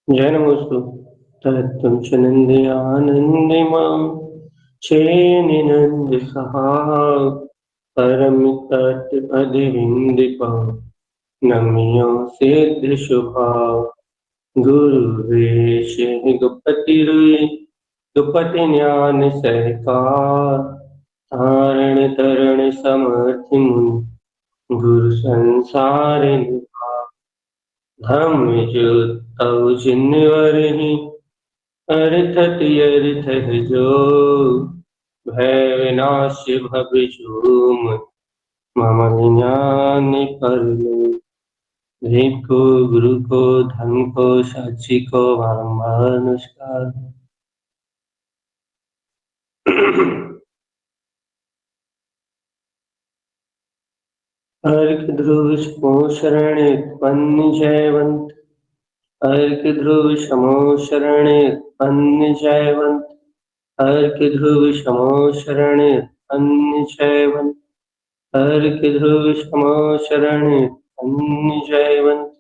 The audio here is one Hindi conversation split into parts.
जय नमोस्तु तत्त्वं च नन्द्यानन्दिमां छेनिनन्दसहाः परमितत्पदविन्दिपा नम्यो सिद्धशुभा गुरुवेश गुपति ज्ञान सहकार धारण तरण समर्थि मुनि गुरु संसार निभा धर्म जो जिन्वरहि अर्थत अर्थ जो भय विनाश भव जोम मम ज्ञान पर भेद को गुरु को धर्म को साक्षी को बारंबार नमस्कार। अर्क ध्रुव समो शरण उत्पन्न जयवंत अर्क ध्रुव समो शरण उत्पन्न जयवंत अर्क ध्रुव समो शरण उत्पन्न जयवंत अर्क ध्रुव समो शरण उत्पन्न जयवंत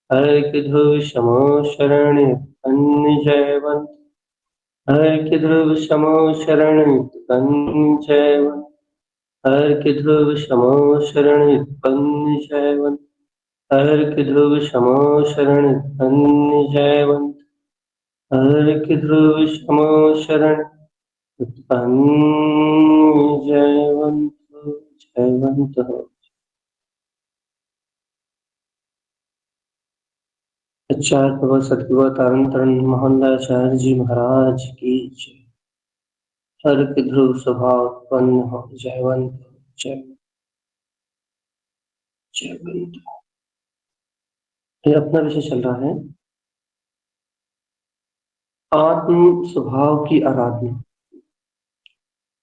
अर्क ध्रुव समो शरण उत्पन्न जयवंत अर्क ध्रुव समो शरण उत्पन्न जयवंत अर्क ध्रुव समो शरण उत्पन्न जयवंत अर्क ध्रुव समो शरण उत्पन्न जयवंत अर्क ध्रुव समो शरण उत्पन्न जयवंत जयवंत हो। आचार्य प्रभु सतगुरु तारण मोहनदाचार्य जी महाराज की जय। अर्क ध्रुव स्वभाव उत्पन्न हो जयवंत जय जयवंत। ये अपना विषय चल रहा है आत्म स्वभाव की आराधना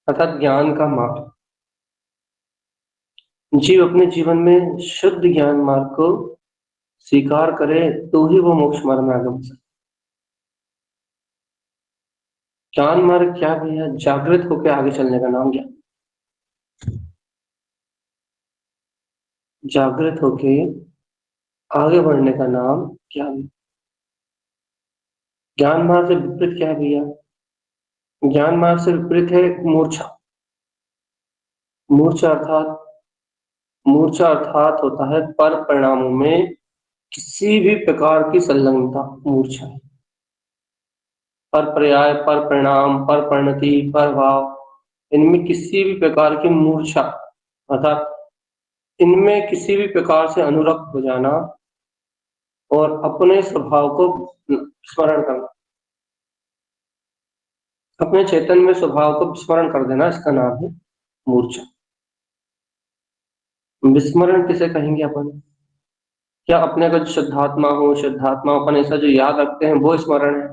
अर्थात ज्ञान का मार्ग। जीव अपने जीवन में शुद्ध ज्ञान मार्ग को स्वीकार करे तो ही वो मोक्ष मार्ग में आगे बढ़ सकता। ज्ञान मार्ग क्या भैया? जागृत होकर आगे चलने का नाम ज्ञान। जागृत होके आगे बढ़ने का नाम ज्ञान। ज्ञान मार्ग से विपरीत क्या है भैया? ज्ञान मार्ग से विपरीत है मूर्छा। मूर्छा अर्थात होता है पर परिणामों में किसी भी प्रकार की संलग्नता। मूर्छा पर पर्याय, पर परिणाम, पर परिणति, पर भाव, इनमें किसी भी प्रकार की मूर्छा अर्थात इनमें किसी भी प्रकार से अनुरक्त हो जाना और अपने स्वभाव को स्मरण करना, अपने चेतन में स्वभाव को स्मरण कर देना, इसका नाम है मूर्छा। विस्मरण किसे कहेंगे अपन? क्या अपने को शुद्धात्मा हो, शुद्धात्मा अपन ऐसा जो याद रखते हैं वो स्मरण है?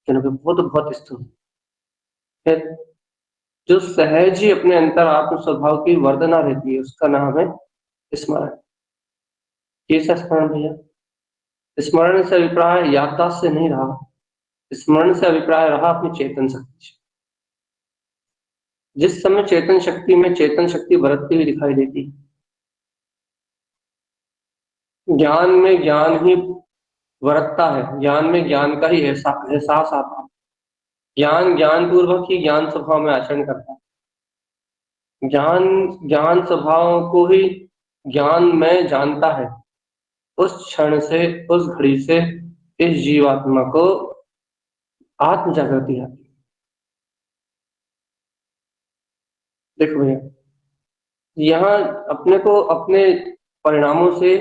क्योंकि वो तो बहुत स्थूल है। जो सहज ही अपने अंतर आत्म स्वभाव की वर्धना रहती है उसका नाम है स्मरण। कैसा स्मरण भैया? स्मरण से अभिप्राय याददाश्त से नहीं रहा, स्मरण से अभिप्राय रहा अपनी चेतन शक्ति। जिस समय चेतन शक्ति में चेतन शक्ति बरतती हुई दिखाई देती, ज्ञान में ज्ञान ही बरतता है, ज्ञान में ज्ञान का ही एहसास आता है। ज्ञान पूर्वक ही ज्ञान स्वभाव में आचरण करता है। ज्ञान स्वभाव को ही ज्ञान में जानता है। उस क्षण से, उस घड़ी से इस जीवात्मा को आत्म जागृति आती है। देखो भैया, यहाँ अपने को अपने परिणामों से,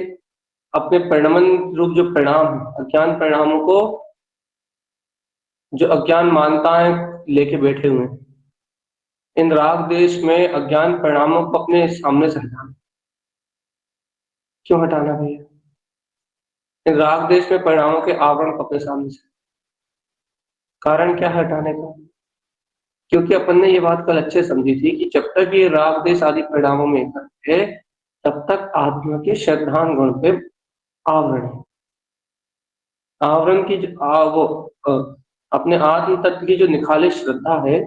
अपने परिणमन रूप जो परिणाम है, अज्ञान परिणामों को जो अज्ञान मानताएं लेके बैठे हुए हैं, इन राग देश में अज्ञान परिणामों को अपने सामने से हटाना। क्यों हटाना भैया? इन राग देश में परिणामों के आवरण को अपने सामने से, कारण क्या है हटाने का? क्योंकि अपन ने ये बात कल अच्छे समझी थी कि जब तक ये राग देश आदि परिणामों में है तब तक आत्मा के श्रद्धान गुण पे आवरण है। आवरण की अपने आत्म तत्व की जो निखालित श्रद्धा है,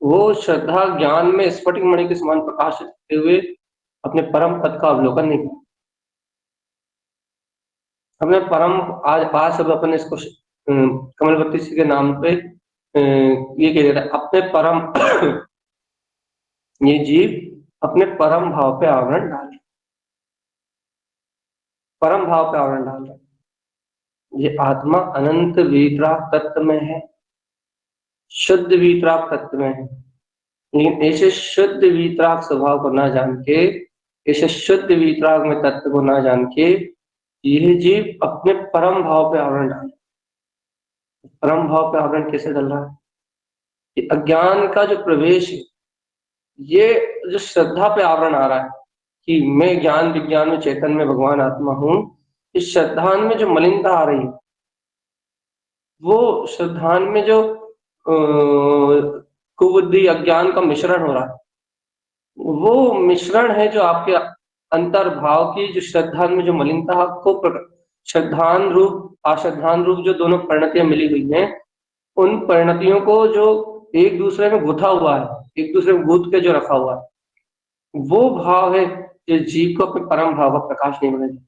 वो श्रद्धा ज्ञान में स्फटिक मणि के समान प्रकाशित होते हुए अपने परम पद का अवलोकन नहीं करती। हमने परम आज सब अपन इसको कमलवती जी के नाम पे ये कह देता है अपने परम ये जीव अपने परम भाव पे आवरण डाले, परम भाव पे आवरण डाल रहे। ये आत्मा अनंत वीतराग तत्व में है, शुद्ध वीतराग तत्व में है, लेकिन ऐसे शुद्ध वीतराग स्वभाव को ना जान के, ऐसे शुद्ध वीतराग में तत्व को ना जान के यह जीव अपने परम भाव पे आवरण डाल। परम भाव पे आवरण कैसे डल रहा है? कि अज्ञान का जो प्रवेश है, ये जो श्रद्धा पे आवरण आ रहा है कि मैं ज्ञान विज्ञान में चेतन में भगवान आत्मा हूं, इस श्रद्धान में जो मलिनता आ रही है, वो श्रद्धान में जो कुबुद्धि अज्ञान का मिश्रण हो रहा है, वो मिश्रण है जो आपके अंतर्भाव की जो श्रद्धान में जो मलिनता को श्रद्धान रूप अश्रद्धान रूप जो दोनों परिणतियां मिली हुई हैं, उन परिणतियों को जो एक दूसरे में गुथा हुआ है, एक दूसरे में गूंथ के जो रखा हुआ है, वो भाव है जो जीव को अपने परम भाव का प्रकाश नहीं मिलेगा।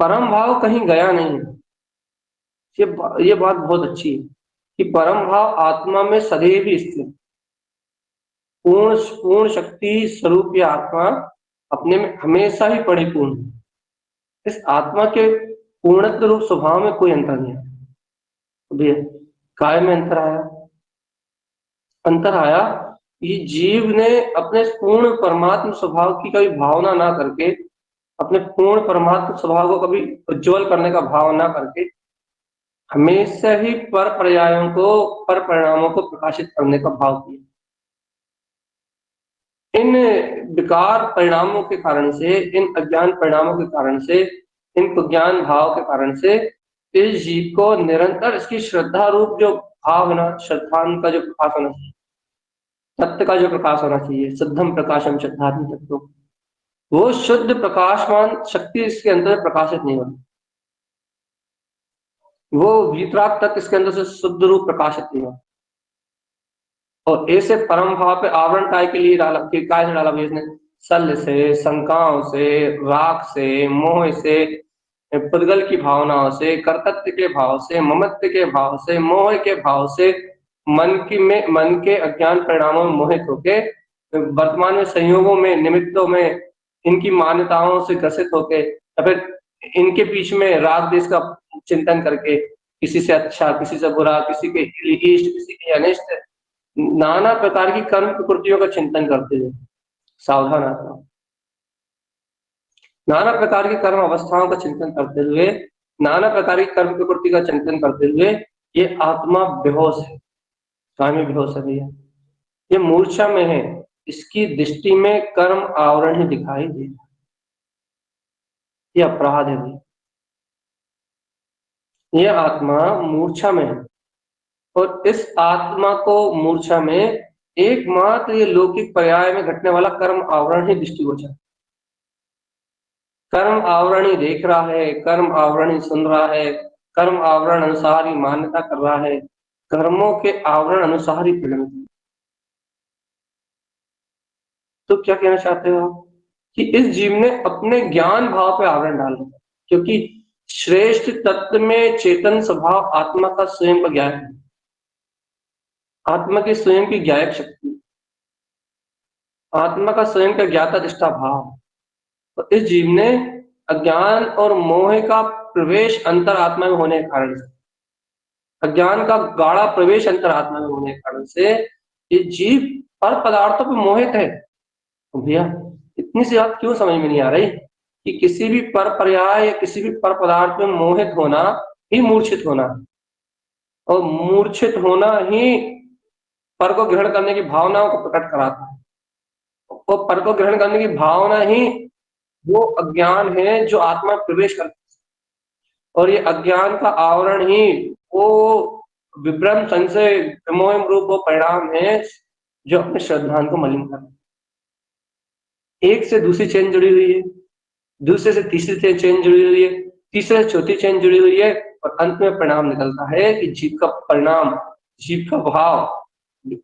परम भाव कहीं गया नहीं है। ये बात बहुत अच्छी है कि परम भाव आत्मा में सदैव ही स्थित, पूर्ण पूर्ण शक्ति स्वरूप ये आत्मा अपने में हमेशा ही परिपूर्ण है। इस आत्मा के पूर्णत्व रूप स्वभाव में कोई अंतर नहीं है। भैया काय में अंतर आया? अंतर आया ये जीव ने अपने पूर्ण परमात्म स्वभाव की कभी भावना ना करके, अपने पूर्ण परमात्म स्वभाव को कभी उज्ज्वल करने का भाव ना करके, हमेशा ही पर पर्यायों को, पर परिणामों को प्रकाशित करने का भाव किया। इन विकार परिणामों के कारण से, इन अज्ञान परिणामों के कारण से, इन ज्ञान भाव के कारण से इस जीव को निरंतर इसकी श्रद्धा रूप जो भाव ना, श्रद्धान का जो प्रकाश होना चाहिए, तत्व का जो प्रकाश होना चाहिए, शुद्धम प्रकाशम श्रद्धात्म तत्व, वो शुद्ध प्रकाशमान शक्ति इसके अंदर प्रकाशित नहीं होती, वो वीतराग तक इसके अंदर से शुद्ध रूप प्रकाशित नहीं होता। और ऐसे परम भाव पे आवरण काय के लिए डाला, काय से डाला भाई इसने? सल से, शंकाओं से, राग से, मोह से, पुद्गल की भावनाओं से, कर्तृत्व के भाव से, ममत्व के भाव से, मोह के भाव से, मन के अज्ञान परिणामों में मोहित होके, वर्तमान में संयोगों में, निमित्तों में, इनकी मान्यताओं से ग्रसित होके, या फिर इनके बीच में राग देश का चिंतन करके, किसी से अच्छा, किसी से बुरा, किसी के इष्ट, किसी के अनिष्ट, नाना प्रकार की कर्म प्रकृतियों का चिंतन करते हुए, सावधान आत्मा, नाना प्रकार की कर्म अवस्थाओं का चिंतन करते हुए, नाना प्रकार की कर्म प्रकृति का चिंतन करते हुए ये आत्मा बेहोश है। कहाँ में बेहोश है भैया? ये मूर्छा में है। इसकी दृष्टि में कर्म आवरण ही दिखाई दे, ये अपराध है भैया। ये आत्मा मूर्छा में है और इस आत्मा को मूर्छा में एकमात्र ये लौकिक पर्याय में घटने वाला कर्म आवरण ही दृष्टिगोचर। कर्म आवरण ही देख रहा है, कर्म आवरण ही सुन रहा है, कर्म आवरण अनुसार ही मान्यता कर रहा है, कर्मों के आवरण अनुसार ही परिणत। तो क्या कहना चाहते हो आप कि इस जीव ने अपने ज्ञान भाव पे आवरण डाला, क्योंकि श्रेष्ठ तत्व में चेतन स्वभाव आत्मा का स्वयं का ज्ञान है, आत्मा की स्वयं की ज्ञायक शक्ति, आत्मा का स्वयं का ज्ञाता दृष्टा भाव। तो इस जीव ने अज्ञान और मोह का प्रवेश अंतर आत्मा में होने के कारण से, अज्ञान का गाढ़ा प्रवेश अंतर आत्मा में होने के कारण से ये जीव पर पदार्थों पर मोहित है। तो भैया इतनी सी बात क्यों समझ में नहीं आ रही कि किसी भी पर पर्याय या किसी भी पर पदार्थ में मोहित होना ही मूर्छित होना, और मूर्छित होना ही पर को ग्रहण करने की भावनाओं को प्रकट कराता है, और पर को ग्रहण करने की भावना ही वो अज्ञान है जो आत्मा में प्रवेश करता है, और ये अज्ञान का आवरण ही वो विभ्रम संशय विमोह रूप वो परिणाम है जो अपने श्रद्धान को मलिन कर, एक से दूसरी चेन जुड़ी हुई है, दूसरे से तीसरी चेन जुड़ी हुई है, तीसरे से चौथी चेन जुड़ी हुई है, और अंत में परिणाम निकलता है कि जीव का परिणाम, जीव का भाव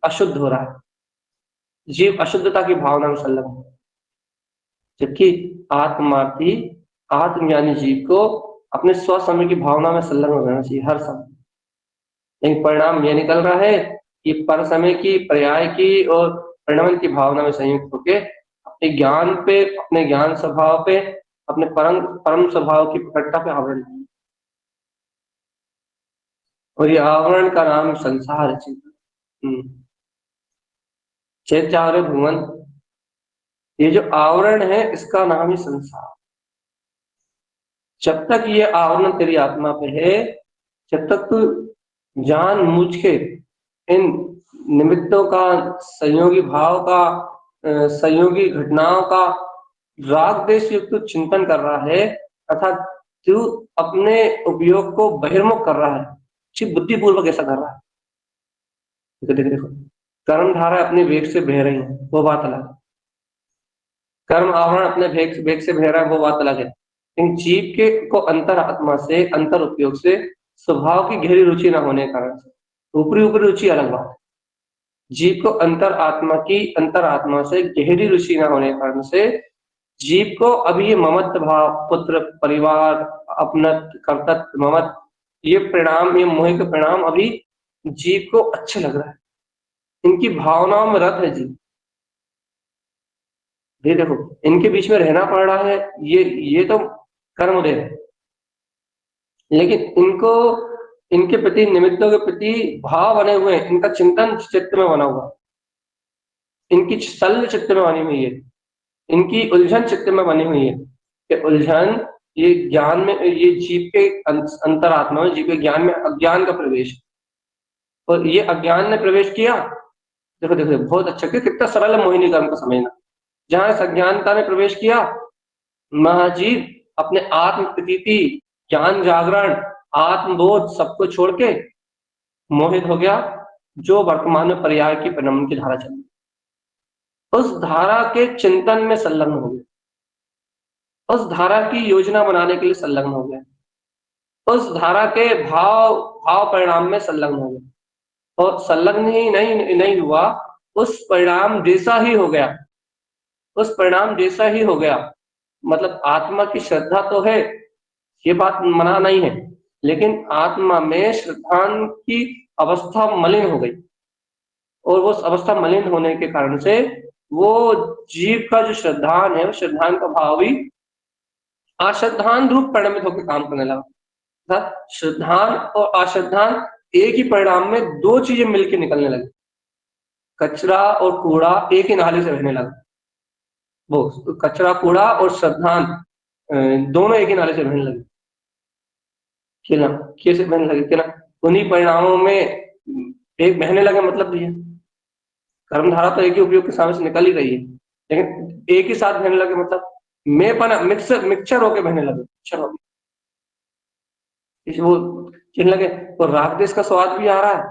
अशुद्ध हो रहा है, जीव अशुद्धता की भावना में संलग्न है, जबकि आत्मार्थी आत्मज्ञानी जीव को अपने स्व समय की भावना में संलग्न रहना चाहिए हर समय। लेकिन परिणाम ये निकल रहा है कि पर समय की, पर्याय की और परिणाम की भावना में संयुक्त होके अपने ज्ञान पे, अपने ज्ञान स्वभाव पे, अपने परम परम स्वभाव की प्रकटता पे आवरण है। और ये आवरण का नाम संसार है, चिंतन। चेत जागृत भुवन, ये जो आवरण है इसका नाम ही संसार। जब तक ये आवरण तेरी आत्मा पे है, जब तक तू जान मुझ के इन निमित्तों का, संयोगी भाव का, संयोगी घटनाओं का राग देश युक्त चिंतन कर रहा है, अर्थात तू अपने उपयोग को बहिर्मुख कर रहा है, बुद्धिपूर्वक ऐसा कर रहा है। देखो देखो, कर्म धारा अपने वेग से बह रही है, वो बात अलग है। कर्म आवरण अपने वेग से बह रहा है, वो बात अलग है। लेकिन जीव के को अंतर आत्मा से, अंतर उपयोग से, स्वभाव की गहरी रुचि न होने के कारण से, ऊपरी ऊपरी रुचि अलग बात है। जीव को अंतर आत्मा से गहरी रुचि न होने के कारण से जीव को अभी ये ममत्व भाव, पुत्र, परिवार, अपनत, कर्तव्य, ममत, ये परिणाम, ये मोह के परिणाम अभी जीव को अच्छे लग रहा है। इनकी भावनाओं में रत है जीव। ये देखो, इनके बीच में रहना पड़ रहा है, ये तो कर्मोदय है। लेकिन इनको, इनके प्रति, निमित्तों के प्रति भाव बने हुए हैं, इनका चिंतन चित्त में बना हुआ, इनकी शल्य चित्त में बनी हुई है, इनकी उलझन चित्त में बनी हुई है। ये उलझन, ये ज्ञान में, ये जीव के अंतरात्मा में, जीव के ज्ञान में अज्ञान का प्रवेश, और ये अज्ञान ने प्रवेश किया। देखो देखो, बहुत अच्छा, कितना सरल है मोहिनी कर्म को समझना। जहां इस अज्ञानता ने प्रवेश किया, महाजीव अपने आत्म प्रतीति, ज्ञान जागरण, आत्मबोध सबको छोड़ के मोहित हो गया, जो वर्तमान में पर्याय की परिणमन की धारा चल, उस धारा के चिंतन में संलग्न हो गया, उस धारा की योजना बनाने के लिए संलग्न हो गया, उस धारा के भाव भाव परिणाम में संलग्न हो गया, और संलग्न ही नहीं हुआ, उस परिणाम जैसा ही हो गया, उस परिणाम जैसा ही हो गया। मतलब आत्मा की श्रद्धा तो है, ये बात मना नहीं है, लेकिन आत्मा में श्रद्धा की अवस्था मलिन हो गई, और वो अवस्था मलिन होने के कारण से वो जीव का जो श्रद्धान है, वो श्रद्धान का भाव भी अश्रद्धान रूप परिणमित होकर काम करने लगा। श्रद्धान और अश्रद्धान एक ही परिणाम में दो चीजें मिलकर निकलने लगी, कचरा और कूड़ा एक ही नाले से बहने लगा। वो कचरा, कूड़ा और श्रद्धान दोनों एक ही नाले से बहने लगे, कैसे बहने लगे कि ना, उन्हीं परिणामों में एक बहने लगे। मतलब ये कर्मधारा तो एक ही उपयोग के सामने से निकल ही रही है, लेकिन एक ही साथ बहने लगे, मतलब मैं मिक्सचर होके बहने लगे, मिक्सचर होके वो कहने लगे। तो राग देश का स्वाद भी आ रहा है,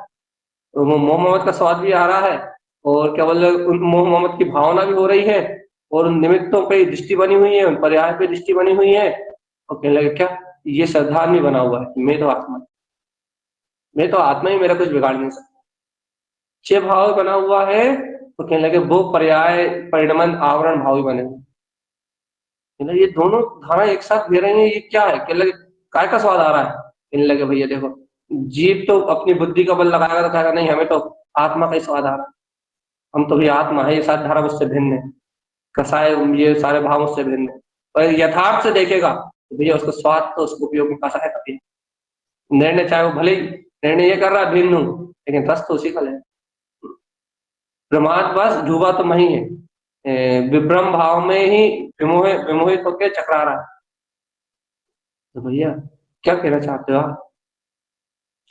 तो मोह मोहम्मद का स्वाद भी आ रहा है, और क्या बोले, उन मोह मोहम्मद की भावना भी हो रही है, और उन निमित्तों पे दृष्टि बनी हुई है, उन पर्याय पे दृष्टि बनी हुई है। और कहने लगे क्या, ये श्रद्धा नहीं बना हुआ है, मैं तो आत्मा ही, मेरा कुछ बिगाड़ नहीं सकता। छह भाव बना हुआ है, तो कहने लगे वो पर्याय, परिणमन, आवरण भाव ही बने हुए। ये दोनों धारा एक साथ दे रही है, ये क्या है? कहने लगे काय का स्वाद आ रहा है? कहने लगे भैया देखो, जीव तो अपनी बुद्धि का बल लगाएगा तो कहेगा नहीं, हमें तो आत्मा का ही स्वाद आ रहा है, हम तो भी आत्मा है, ये सारी धारा मुझसे भिन्न है, कसाय, ये सारे भाव मुझसे भिन्न है। और यथार्थ से देखेगा तो भैया उसको स्वाद तो उसको उपयोग में कसाय का भी, निर्णय चाहे वो भले ही निर्णय ये कर रहा है भिन्न हूं, लेकिन रस तो उसी का है। प्रमाद बस डूबा तो वही है, विभ्रम भाव में ही विमोहित होकर चकरा रहा है। तो भैया क्या कहना चाहते हो आप?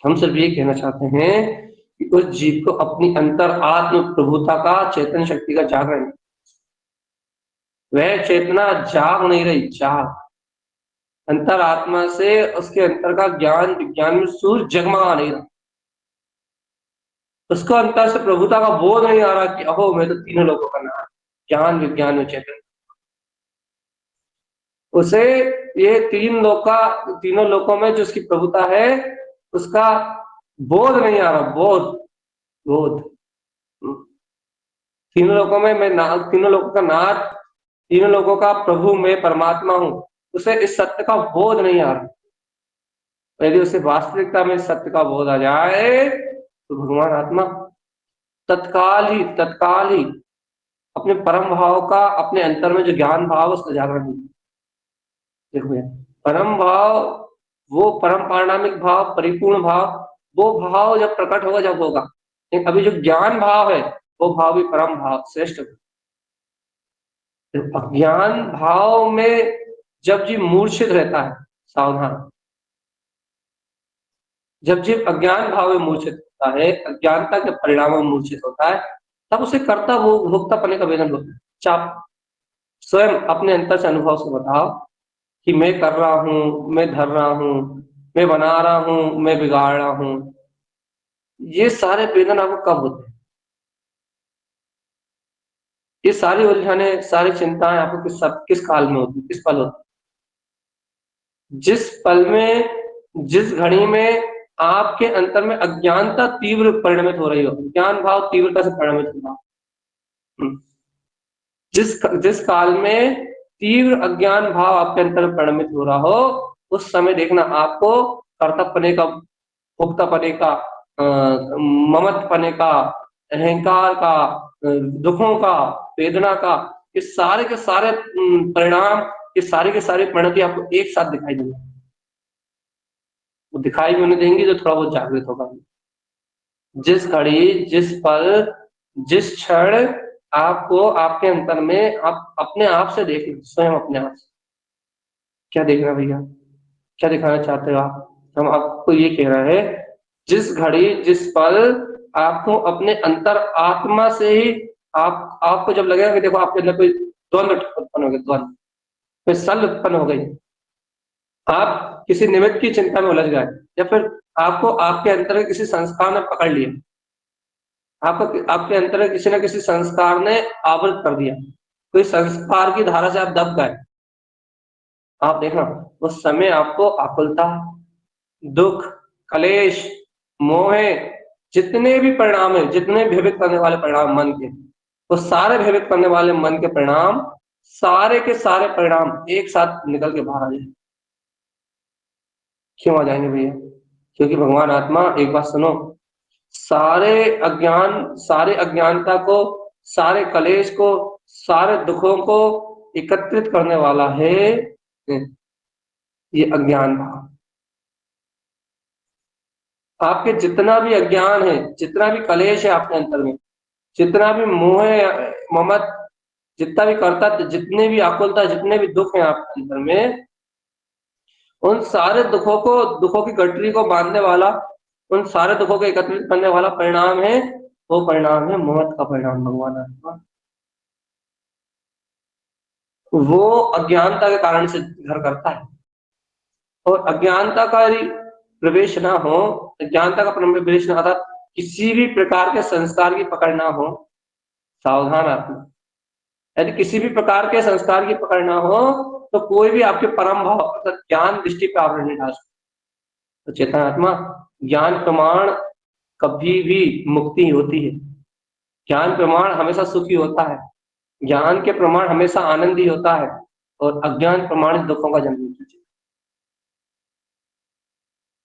हम सिर्फ ये कहना चाहते हैं कि उस जीव को अपनी अंतर आत्म प्रभुता का, चेतन शक्ति का जागरण, वह चेतना जाग नहीं रही, जाग, अंतर आत्मा से उसके अंतर का ज्ञान विज्ञान में सूर्य जगमगा नहीं रहा, उसको अंतर से प्रभुता का बोध नहीं आ रहा कि अहो मैं तो तीनों लोगों का नाम, ज्ञान विज्ञान में चेतन। उसे ये तीनों लोकों में जो उसकी प्रभुता है, उसका बोध नहीं आ रहा, बोध बोध। तीनों लोकों में मैं तीनों लोगों का नाथ, तीनों लोगों का प्रभु, मैं परमात्मा हूँ, उसे इस सत्य का बोध नहीं आ रहा। यदि उसे वास्तविकता में इस सत्य का बोध आ जाए तो भगवान आत्मा तत्काल ही अपने परम भाव का, अपने अंतर में जो ज्ञान भाव है उसका जागरण होता है। देखो भैया, परम भाव, वो परम पारणामिक भाव, परिपूर्ण भाव, वो भाव जब प्रकट होगा जब होगा। लेकिन अभी जो ज्ञान भाव है वो भाव भी परम भाव श्रेष्ठ है। अज्ञान भाव में जब जीव मूर्छित रहता है, सावधान, जब जीव अज्ञान भाव में मूर्छित होता है, अज्ञानता के परिणाम में मूर्छित होता है, तब उसे कर्ता वो भोक्ता पने का वेदन होता है। चाप स्वयं अपने अंतर से अनुभव से बताओ कि मैं कर रहा हूं, मैं धर रहा हूं, मैं बना रहा हूं, मैं बिगाड़ रहा हूं, ये सारे वेदन आपको कब होते हैं? ये सारी उलझने, सारी चिंताएं आपको किस काल में होती, किस पल होती? जिस पल में, जिस घड़ी में आपके अंतर में अज्ञानता तीव्र परिणमित हो रही हो, ज्ञान भाव तीव्रता से परिणमित हो रहा हो, जिस जिस काल में तीव्र अज्ञान भाव आपके अंतर में परिणमित हो रहा हो, उस समय देखना आपको कर्तव्यपने का, भोक्तापने का, ममत्वपने का, अहंकार का, दुखों का, वेदना का, ये सारे के सारे परिणाम, ये सारी के सारी परिणति आपको एक साथ दिखाई देंगे। वो दिखाई भी उन्हें देंगी जो थोड़ा बहुत जागृत होगा। जिस घड़ी, जिस पल, जिस क्षण आपको आपके अंतर में आप अपने आप से देखना, स्वयं अपने आप से क्या देखना भैया, क्या दिखाना चाहते हो आप? हम आपको ये कह रहे हैं, जिस घड़ी, जिस पल आपको अपने अंतर आत्मा से ही आपको जब लगेगा कि देखो आपके अंदर कोई द्वंद्व उत्पन्न हो गया, द्वंद्व, कोई सल उत्पन्न हो गई, आप किसी निमित्त की चिंता में उलझ गए, या फिर आपको आपके अंतर के किसी संस्कार ने पकड़ लिया, आपको आपके अंतर में किसी न किसी संस्कार ने आवृत कर दिया, कोई संस्कार की धारा से आप दब गए, आप देखना उस समय आपको आकुलता, दुख, कलेश, मोह, जितने भी परिणाम है, जितने भयभीत करने वाले परिणाम मन के, वो सारे भयभीत करने वाले मन के परिणाम, सारे के सारे परिणाम एक साथ निकल के बाहर आ जाए। क्यों आ जाएंगे भैया? क्योंकि भगवान आत्मा, एक बात सुनो, सारे अज्ञान, सारे अज्ञानता को, सारे कलेश को, सारे दुखों को एकत्रित करने वाला है ये अज्ञान भाव। आपके जितना भी अज्ञान है, जितना भी कलेश है आपके अंतर में, जितना भी मोह है, ममत, जितना भी करता, जितने भी आकुलता, जितने भी दुख है आपके अंतर में, उन सारे दुखों को, दुखों की गठरी को बांधने वाला, उन सारे दुखों को एकत्रित करने वाला परिणाम है, वो परिणाम है मोहत का परिणाम। भगवान आत्मा वो अज्ञानता के कारण से घर करता है, और अज्ञानता का यदि प्रवेश ना हो, अज्ञानता का प्रवेश ना, अर्थात किसी भी प्रकार के संस्कार की पकड़ ना हो, सावधान आत्मा, यदि किसी भी प्रकार के संस्कार की पकड़ ना हो, तो कोई भी आपके परम भाव अर्थात ज्ञान दृष्टि पे आवरण नहीं डाल सकता। तो चेतनात्मा, ज्ञान प्रमाण कभी भी मुक्ति होती है, ज्ञान प्रमाण हमेशा सुखी होता है, ज्ञान के प्रमाण हमेशा आनंदी होता है, और अज्ञान प्रमाणित दुखों का जन्म होता है।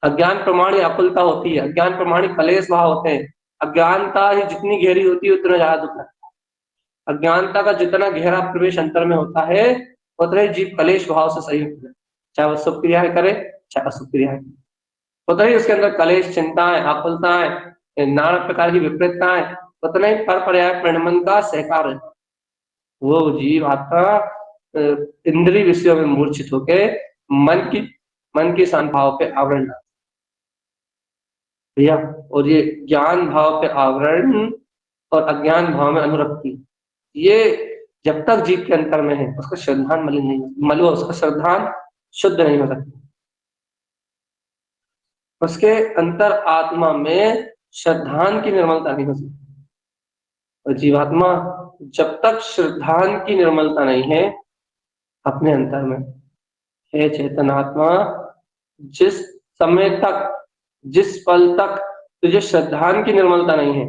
अज्ञान प्रमाणी आकुलता होती है, अज्ञान प्रमाणी कलेश भाव होते हैं, अज्ञानता ही जितनी गहरी होती है उतना ज्यादा दुख लगता है, अज्ञानता का जितना गहरा प्रवेश अंतर में होता है उतना ही जीव कलेश भाव से सही होता है, चाहे वह शुभ क्रियाएं करे चाहे अशुभ क्रियाएं, उतना ही उसके अंदर कलेश, चिंताएं, आकुलताएं, नाना प्रकार की विपरीतताएं, उतना ही पर पर्याय परिणमन का सहकार है। वो जीव आत्मा इंद्रिय विषयों में मूर्छित होके मन की शांत भाव पे आवरण डालता है भैया। और ये ज्ञान भाव पे आवरण और अज्ञान भाव में अनुरक्ति, ये जब तक जीव के अंतर में है उसका श्रद्धान मलिन नहीं, मलुआ उसका श्रद्धान शुद्ध नहीं हो सकती, उसके अंतर आत्मा में श्रद्धान की निर्मलता नहीं हो सकती। और जीवात्मा जब तक श्रद्धान की निर्मलता नहीं है अपने अंतर में, हे चेतनात्मा, जिस समय तक, जिस पल तक तुझे श्रद्धान की निर्मलता नहीं है,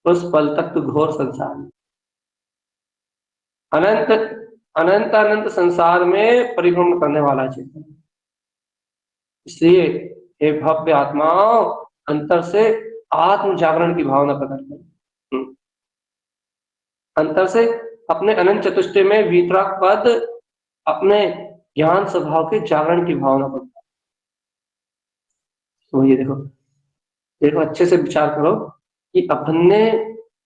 उस पल तक तू घोर संसार में, अनंत अनंत अनंत संसार में परिभ्रमण करने वाला चेतन। इसलिए हे भव्य आत्माओं, अंतर से आत्म जागरण की भावना प्रकट करें। अंतर से अपने अनंत चतुष्टय में वीतराग पद, अपने ज्ञान स्वभाव के जागरण की भावना प्रकट। तो ये देखो देखो अच्छे से विचार करो कि अपन ने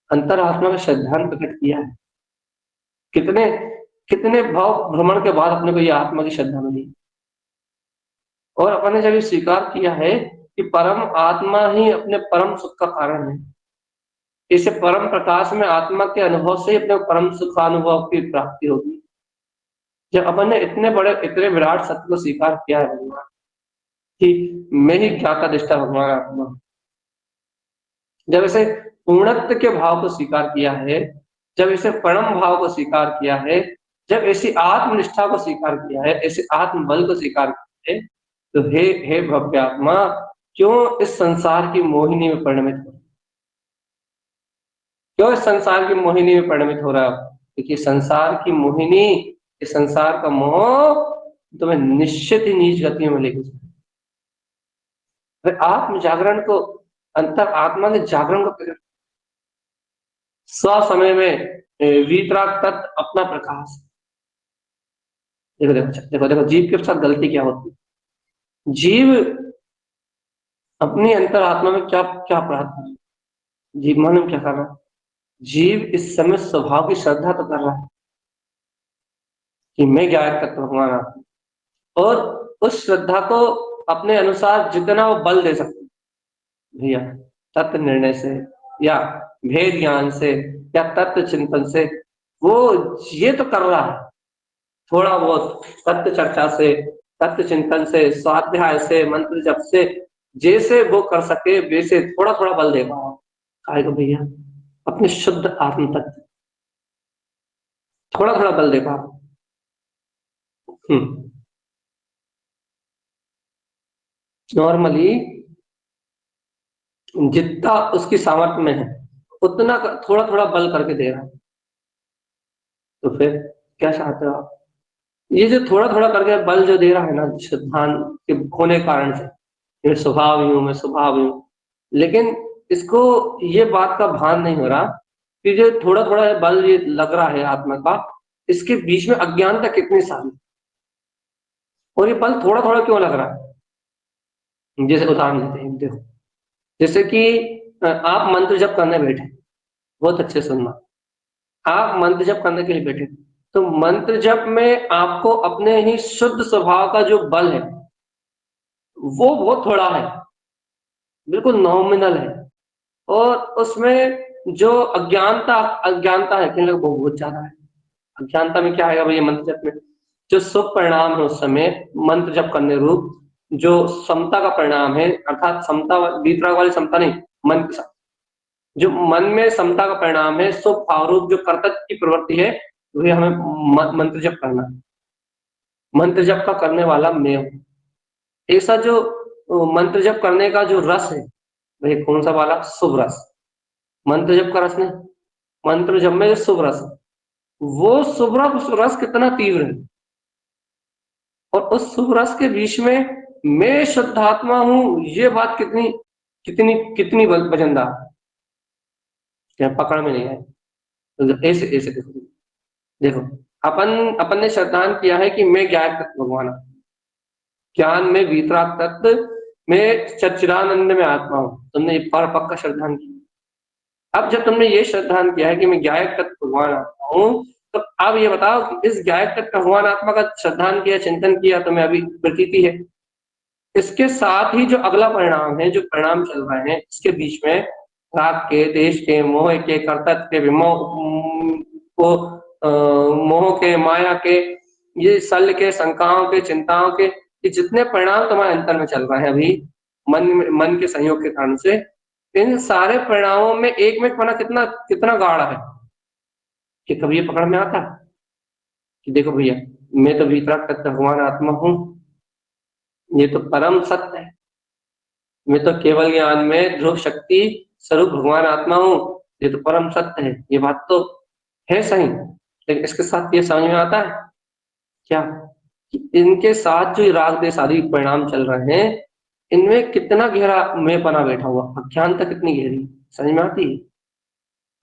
अंतरात्मा का श्रद्धांत प्रकट किया है। कितने कितने भाव भ्रमण के बाद अपने को ये आत्मा की श्रद्धा मिली, और अपन ने जब ये स्वीकार किया है कि परम आत्मा ही अपने परम सुख का कारण है, इसे परम प्रकाश में आत्मा के अनुभव से अपने परम सुखानुभव की प्राप्ति होगी। जब अपन ने इतने बड़े इतने विराट सत्य को स्वीकार किया है भगवान कि मैं ही ज्ञाता दृष्टा भगवान आत्मा, जब इसे पूर्णत्व के भाव को स्वीकार किया है, जब इसे परम भाव को स्वीकार किया है, जब ऐसी आत्मनिष्ठा को स्वीकार किया है, ऐसे आत्म बल को स्वीकार किया है, तो हे भव्य आत्मा, क्यों इस संसार की मोहिनी में परिणमित हो, क्यों इस संसार की मोहिनी में परिणमित हो रहा है? क्योंकि संसार की मोहिनी, इस संसार का मोह तुम्हें निश्चित ही नीच गतियों में लेके जाए। आत्म जागरण को, अंतर आत्मा के जागरण को स्व समय में वीतराग तत्व अपना प्रकाश। देखो देखो देखो देखो जीव के साथ गलती क्या होती है। जीव अपनी अंतर आत्मा में क्या क्या अपराध कर रहा है, जीव मन में क्या कर रहा है? जीव इस समय स्वभाव की श्रद्धा तो कर रहा है कि मैं ज्ञात तत्व भगवान आत्मा, और उस श्रद्धा को अपने अनुसार जितना वो बल दे सकते भैया, तत्व निर्णय से या भेद ज्ञान से या तत्व चिंतन से, वो ये तो कर रहा है थोड़ा बहुत तत्व चर्चा से, तत्व चिंतन से, स्वाध्याय से, मंत्र जप से, जैसे वो कर सके वैसे थोड़ा थोड़ा बल दे पाओ। काहे को भैया, अपने शुद्ध आत्म तत्व थोड़ा थोड़ा बल दे पाओ। नॉर्मली जितना उसकी सामर्थ्य में है उतना थोड़ा थोड़ा बल करके दे रहा है, तो फिर क्या चाहते हो आप? ये जो थोड़ा थोड़ा करके बल जो दे रहा है ना, ध्यान के होने के कारण से, मैं स्वभाव ही हूं, मैं स्वभाव ही हूं, लेकिन इसको ये बात का भान नहीं हो रहा कि जो थोड़ा थोड़ा बल ये लग रहा है आत्मा का, इसके बीच में अज्ञानता कितनी सारी, और ये बल थोड़ा थोड़ा क्यों लग रहा है? जैसे उदाहरण देते हैं, देखो जैसे कि आप मंत्र जप करने बैठे, बहुत अच्छे सुनना, आप मंत्र जप करने के लिए बैठे, तो मंत्र जप में आपको अपने ही शुद्ध स्वभाव का जो बल है वो बहुत थोड़ा है, बिल्कुल नॉमिनल है, और उसमें जो अज्ञानता अज्ञानता है किन लोगों को बहुत ज्यादा है। अज्ञानता में क्या आएगा भैया? मंत्र जप में जो शुभ परिणाम है उस समय मंत्र जप करने रूप, जो समता का परिणाम है, अर्थात समता वीतराग वाली समता नहीं, मन की समता, जो मन में समता का परिणाम है, शुभ भावरूप जो कर्तव्य की प्रवृत्ति है, वही हमें मंत्र जप करना है। मंत्र जप का करने वाला मैं हूं। ऐसा जो मंत्र जप करने का जो रस है, वही कौन सा वाला? शुभ रस। मंत्र जप का रस नहीं, मंत्र जप में जो शुभ रस है, वो शुभ रस कितना तीव्र है, और उस शुभ रस के बीच में मैं शुद्धात्मा हूं, ये बात कितनी कितनी कितनी वजनदार, पकड़ में नहीं आए। तो ऐसे ऐसे देखो देखो अपन अपन ने श्रद्धान किया है कि मैं ज्ञान तत्व भगवान, ज्ञान में वीतराग तत्व, मैं सच्चिदानंद में आत्मा हूं, तुमने ये पर पक्का श्रद्धान किया। अब जब तुमने ये श्रद्धान किया है कि मैं ज्ञायक तत्व भगवान आत्मा हूं, तो अब ये बताओ कि इस ज्ञायक तत्व भगवान आत्मा का श्रद्धान किया, चिंतन किया, तुम्हें अभी प्रतीति है, इसके साथ ही जो अगला परिणाम है, जो परिणाम चल रहे हैं, इसके बीच में राग के, देश के, मोह के, कर्तव्य के, विमोह को, मोह के, माया के, ये शल्य के, शंकाओं के, चिंताओं के, ये जितने परिणाम तुम्हारे अंतर में चल रहे हैं अभी मन के संयोग के कारण से, इन सारे परिणामों में एक में पना कितना कितना गाढ़ा है कि कभी ये पकड़ में आता कि देखो भैया, मैं तो वीतराग तत्व भगवान आत्मा हूं, ये तो परम सत्य है, मैं तो केवल ज्ञान में ध्रुव शक्ति स्वरूप भगवान आत्मा हूँ, ये तो परम सत्य है, ये बात तो है सही, लेकिन इसके साथ ये समझ में आता है क्या कि इनके साथ जो राग देश आदि परिणाम चल रहे हैं, इनमें कितना गहरा मैं पना बैठा हुआ, अज्ञानता कितनी गहरी समझ में आती है।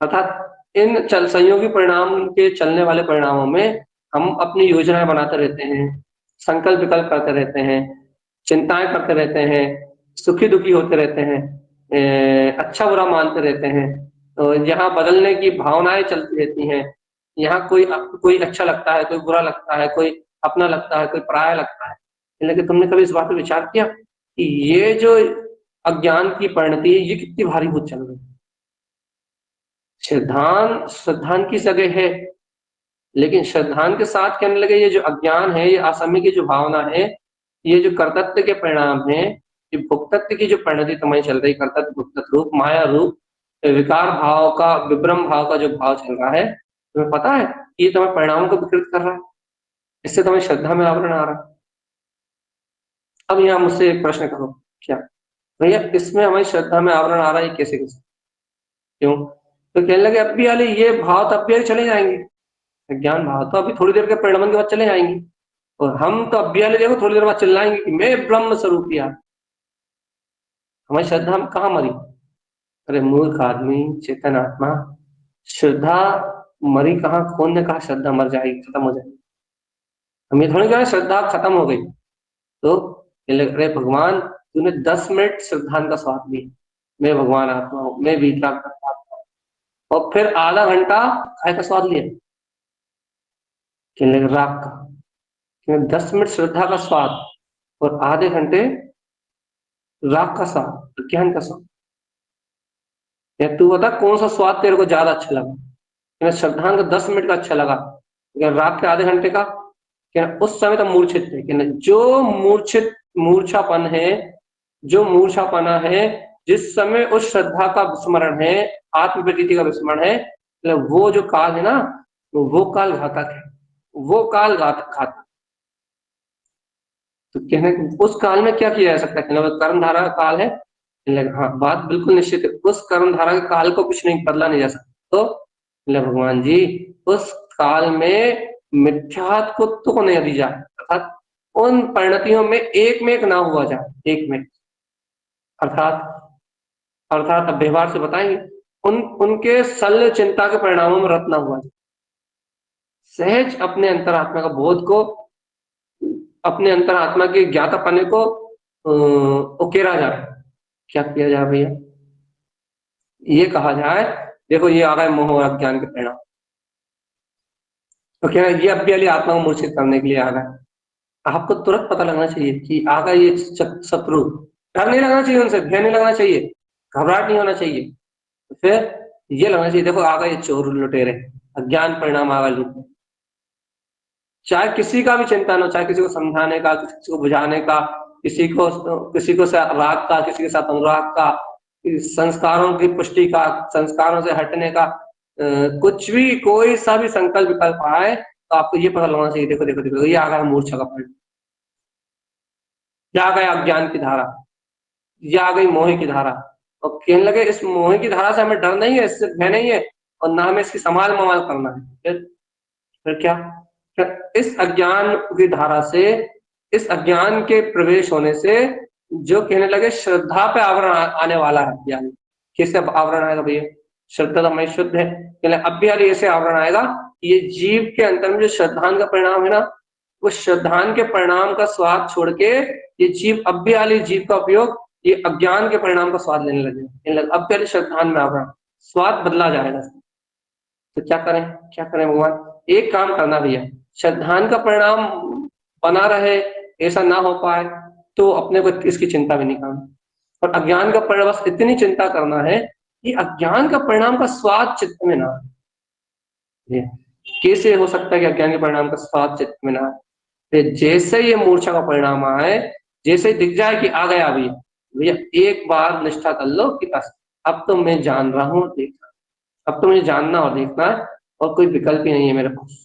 अर्थात इन चल संयोगी परिणाम के चलने वाले परिणामों में हम अपनी योजनाएं बनाते रहते हैं, संकल्प विकल्प करते रहते हैं, चिंताएं करते रहते हैं, सुखी दुखी होते रहते हैं, अच्छा बुरा मानते रहते हैं। तो यहाँ बदलने की भावनाएं चलती रहती हैं। यहाँ कोई अच्छा लगता है, कोई बुरा लगता है, कोई अपना लगता है, कोई पराया लगता है। लेकिन तुमने कभी इस बात पे विचार किया कि ये जो अज्ञान की परिणति है, ये कितनी भारी भूत चल रही है। श्रद्धान की जगह है, लेकिन श्रद्धान के साथ कहने लगे ये जो अज्ञान है, ये असमय की जो भावना है, ये जो कर्तृत्व के परिणाम है, ये भोक्तत्व की जो परिणति तुम्हें चल रही, कर्तृत्व भोक्तत्व रूप माया रूप विकार भाव का, विभ्रम भाव का जो भाव चल रहा है, तुम्हें पता है ये तुम्हें परिणामों को विकृत कर रहा है, इससे तुम्हें श्रद्धा में आवरण आ रहा है। अब यहाँ मुझसे एक प्रश्न करो, क्या भैया इसमें हमारी श्रद्धा में आवरण आ रहा है, कैसे कैसे क्यों? तो कहने लगे अब भी वाले ये भाव तब भी चले जाएंगे, ज्ञान भाव तो अभी थोड़ी देर के परिणाम के बाद चले जाएंगे, और हम तो अब भी वाले देखो थोड़ी देर बाद चिल्लाएंगे कि मैं ब्रह्म स्वरूप यार। हमारी श्रद्धा हम कहाँ मरी? अरे मूर्ख आदमी, चेतन आत्मा, श्रद्धा मरी कहाँ? कौन ने कहा श्रद्धा मर जाएगी, खत्म हो जाएगी? हम ये थोड़ी कहा श्रद्धा खत्म हो गई। तो अरे भगवान तूने 10 मिनट श्रद्धा का स्वाद लिया, मैं भगवान आत्मा हूँ, मैं वीतराग का स्वाद, और फिर आधा घंटा काय का स्वाद लिया, राग का। 10 मिनट श्रद्धा का स्वाद और आधे घंटे राग का स्वाद, ज्ञान का स्वाद। या तू बता कौन सा स्वाद तेरे को ज्यादा अच्छा लगा? श्रद्धा का 10 मिनट का अच्छा लगा, राग के आधे घंटे का क्या उस समय तो मूर्छित थे कि जो मूर्छापन है, जो मूर्छापना है, जिस समय उस श्रद्धा का विस्मरण है, आत्म प्रतीति का विस्मरण है, वो जो काल है ना, वो काल घातक है, वो काल घातक। तो कहने उस काल में क्या किया जा सकता है? कर्म धारा का काल है। हाँ, बात बिल्कुल निश्चित है, उस कर्म धारा के काल को कुछ नहीं बदला नहीं जा सकता। तो भगवान जी उस काल में मिथ्यात्व को नहीं दी जाए, अर्थात उन परिणतियों में एक ना हुआ जाए, एक में अर्थात अब व्यवहार से बताएंगे, उनके शल्य चिंता के परिणामों में रत ना हुआ जाए। सहज अपने अंतरात्मा का बोध को, अपने अंतरात्मा के ज्ञातापने को उकेरा जाए। क्या किया जाए भैया? ये कहा जाए देखो ये आ गए मोह और अज्ञान के परिणाम, तो क्या ये अब भी आत्मा को मूर्छित करने के लिए आ रहा है। आपको तुरंत पता लगना चाहिए कि आ गए ये शत्रु, डर नहीं लगना चाहिए, उनसे भय नहीं लगना चाहिए, घबराहट नहीं होना चाहिए, फिर ये लगना चाहिए देखो आ गए ये चोर लुटेरे, अज्ञान परिणाम आ गए लूट। चाहे किसी का भी चिंता हो, चाहे किसी को समझाने का, किसी को बुझाने का, किसी को राग का, किसी के साथ अनुराग का, संस्कारों की पुष्टि का, संस्कारों से हटने का, कुछ भी कोई सा भी संकल्प विकल्प आए तो आपको ये पता लगना चाहिए देखो देखो देखो ये आ गया मूर्छा का परिणाम, या आ गया अज्ञान की धारा, या आ गई मोह की धारा। और कहने लगे इस मोह की धारा से हमें डर नहीं है, इससे भय नहीं है, और ना हमें इसकी संभाल मवाल करना है। फिर क्या इस अज्ञान की धारा से, इस अज्ञान के प्रवेश होने से जो कहने लगे श्रद्धा पे आवरण आने वाला है, यानी किससे आवरण आएगा भैया? श्रद्धा तो हमारी शुद्ध है, अब भी यार ऐसे आवरण आएगा, ये जीव के अंतर में जो श्रद्धान का परिणाम है ना, वो श्रद्धान के परिणाम का स्वाद छोड़ के ये जीव अब भी वाली जीव का उपयोग ये अज्ञान के परिणाम का स्वाद लेने लगे। अब भी श्रद्धान में आवरण स्वाद बदला जाएगा। तो क्या करें भगवान? एक काम करना भैया, श्रद्धान का परिणाम बना रहे ऐसा ना हो पाए तो अपने को इसकी चिंता भी नहीं करना, और अज्ञान का परिणाम बस इतनी चिंता करना है कि अज्ञान का परिणाम का स्वाद चित्त में ना आए। कैसे हो सकता है कि अज्ञान के परिणाम का स्वाद चित्त में ना आए? जैसे ये मूर्छा का परिणाम आए, जैसे दिख जाए कि आ गया भैया एक बार निष्ठा कर लो कि बस अब तो मैं जान रहा हूँ, देखना, अब तो मुझे जानना और देखना है, और कोई विकल्प ही नहीं है मेरे पास,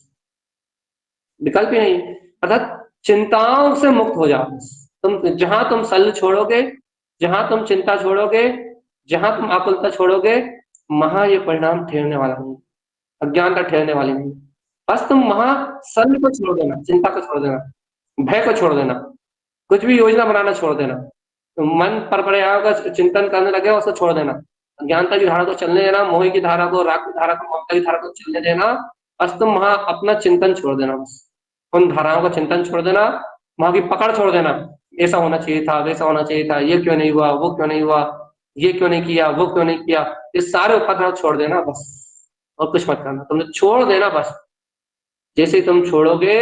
विकल्प ही नहीं। अर्थात चिंताओं से मुक्त हो जाओ तुम, जहां तुम शल्य छोड़ोगे, जहां तुम चिंता छोड़ोगे, जहां तुम आकुलता छोड़ोगे, वहां ये परिणाम ठहरने वाला नहीं, अज्ञानता ठहरने वाली नहीं। बस तुम वहां शल्य को छोड़ देना, चिंता को छोड़ देना, भय को छोड़ देना, कुछ भी योजना बनाना छोड़ देना। तो मन पर पर्यायों का चिंतन करने लगे, उसको छोड़ देना। अज्ञानता की धारा को चलने देना, मोह की धारा को, राग की धारा को, ममता की धारा को चलने देना। बस तुम वहां अपना चिंतन छोड़ देना, बस उन धाराओं का चिंतन छोड़ देना, वहां की पकड़ छोड़ देना। ऐसा होना चाहिए था, वैसा होना चाहिए था, ये क्यों नहीं हुआ, वो क्यों नहीं हुआ, ये क्यों नहीं किया, वो क्यों नहीं किया, ये सारे उपद्रव छोड़ देना बस, और कुछ मत करना, तुमने छोड़ देना बस। जैसे ही तुम छोड़ोगे,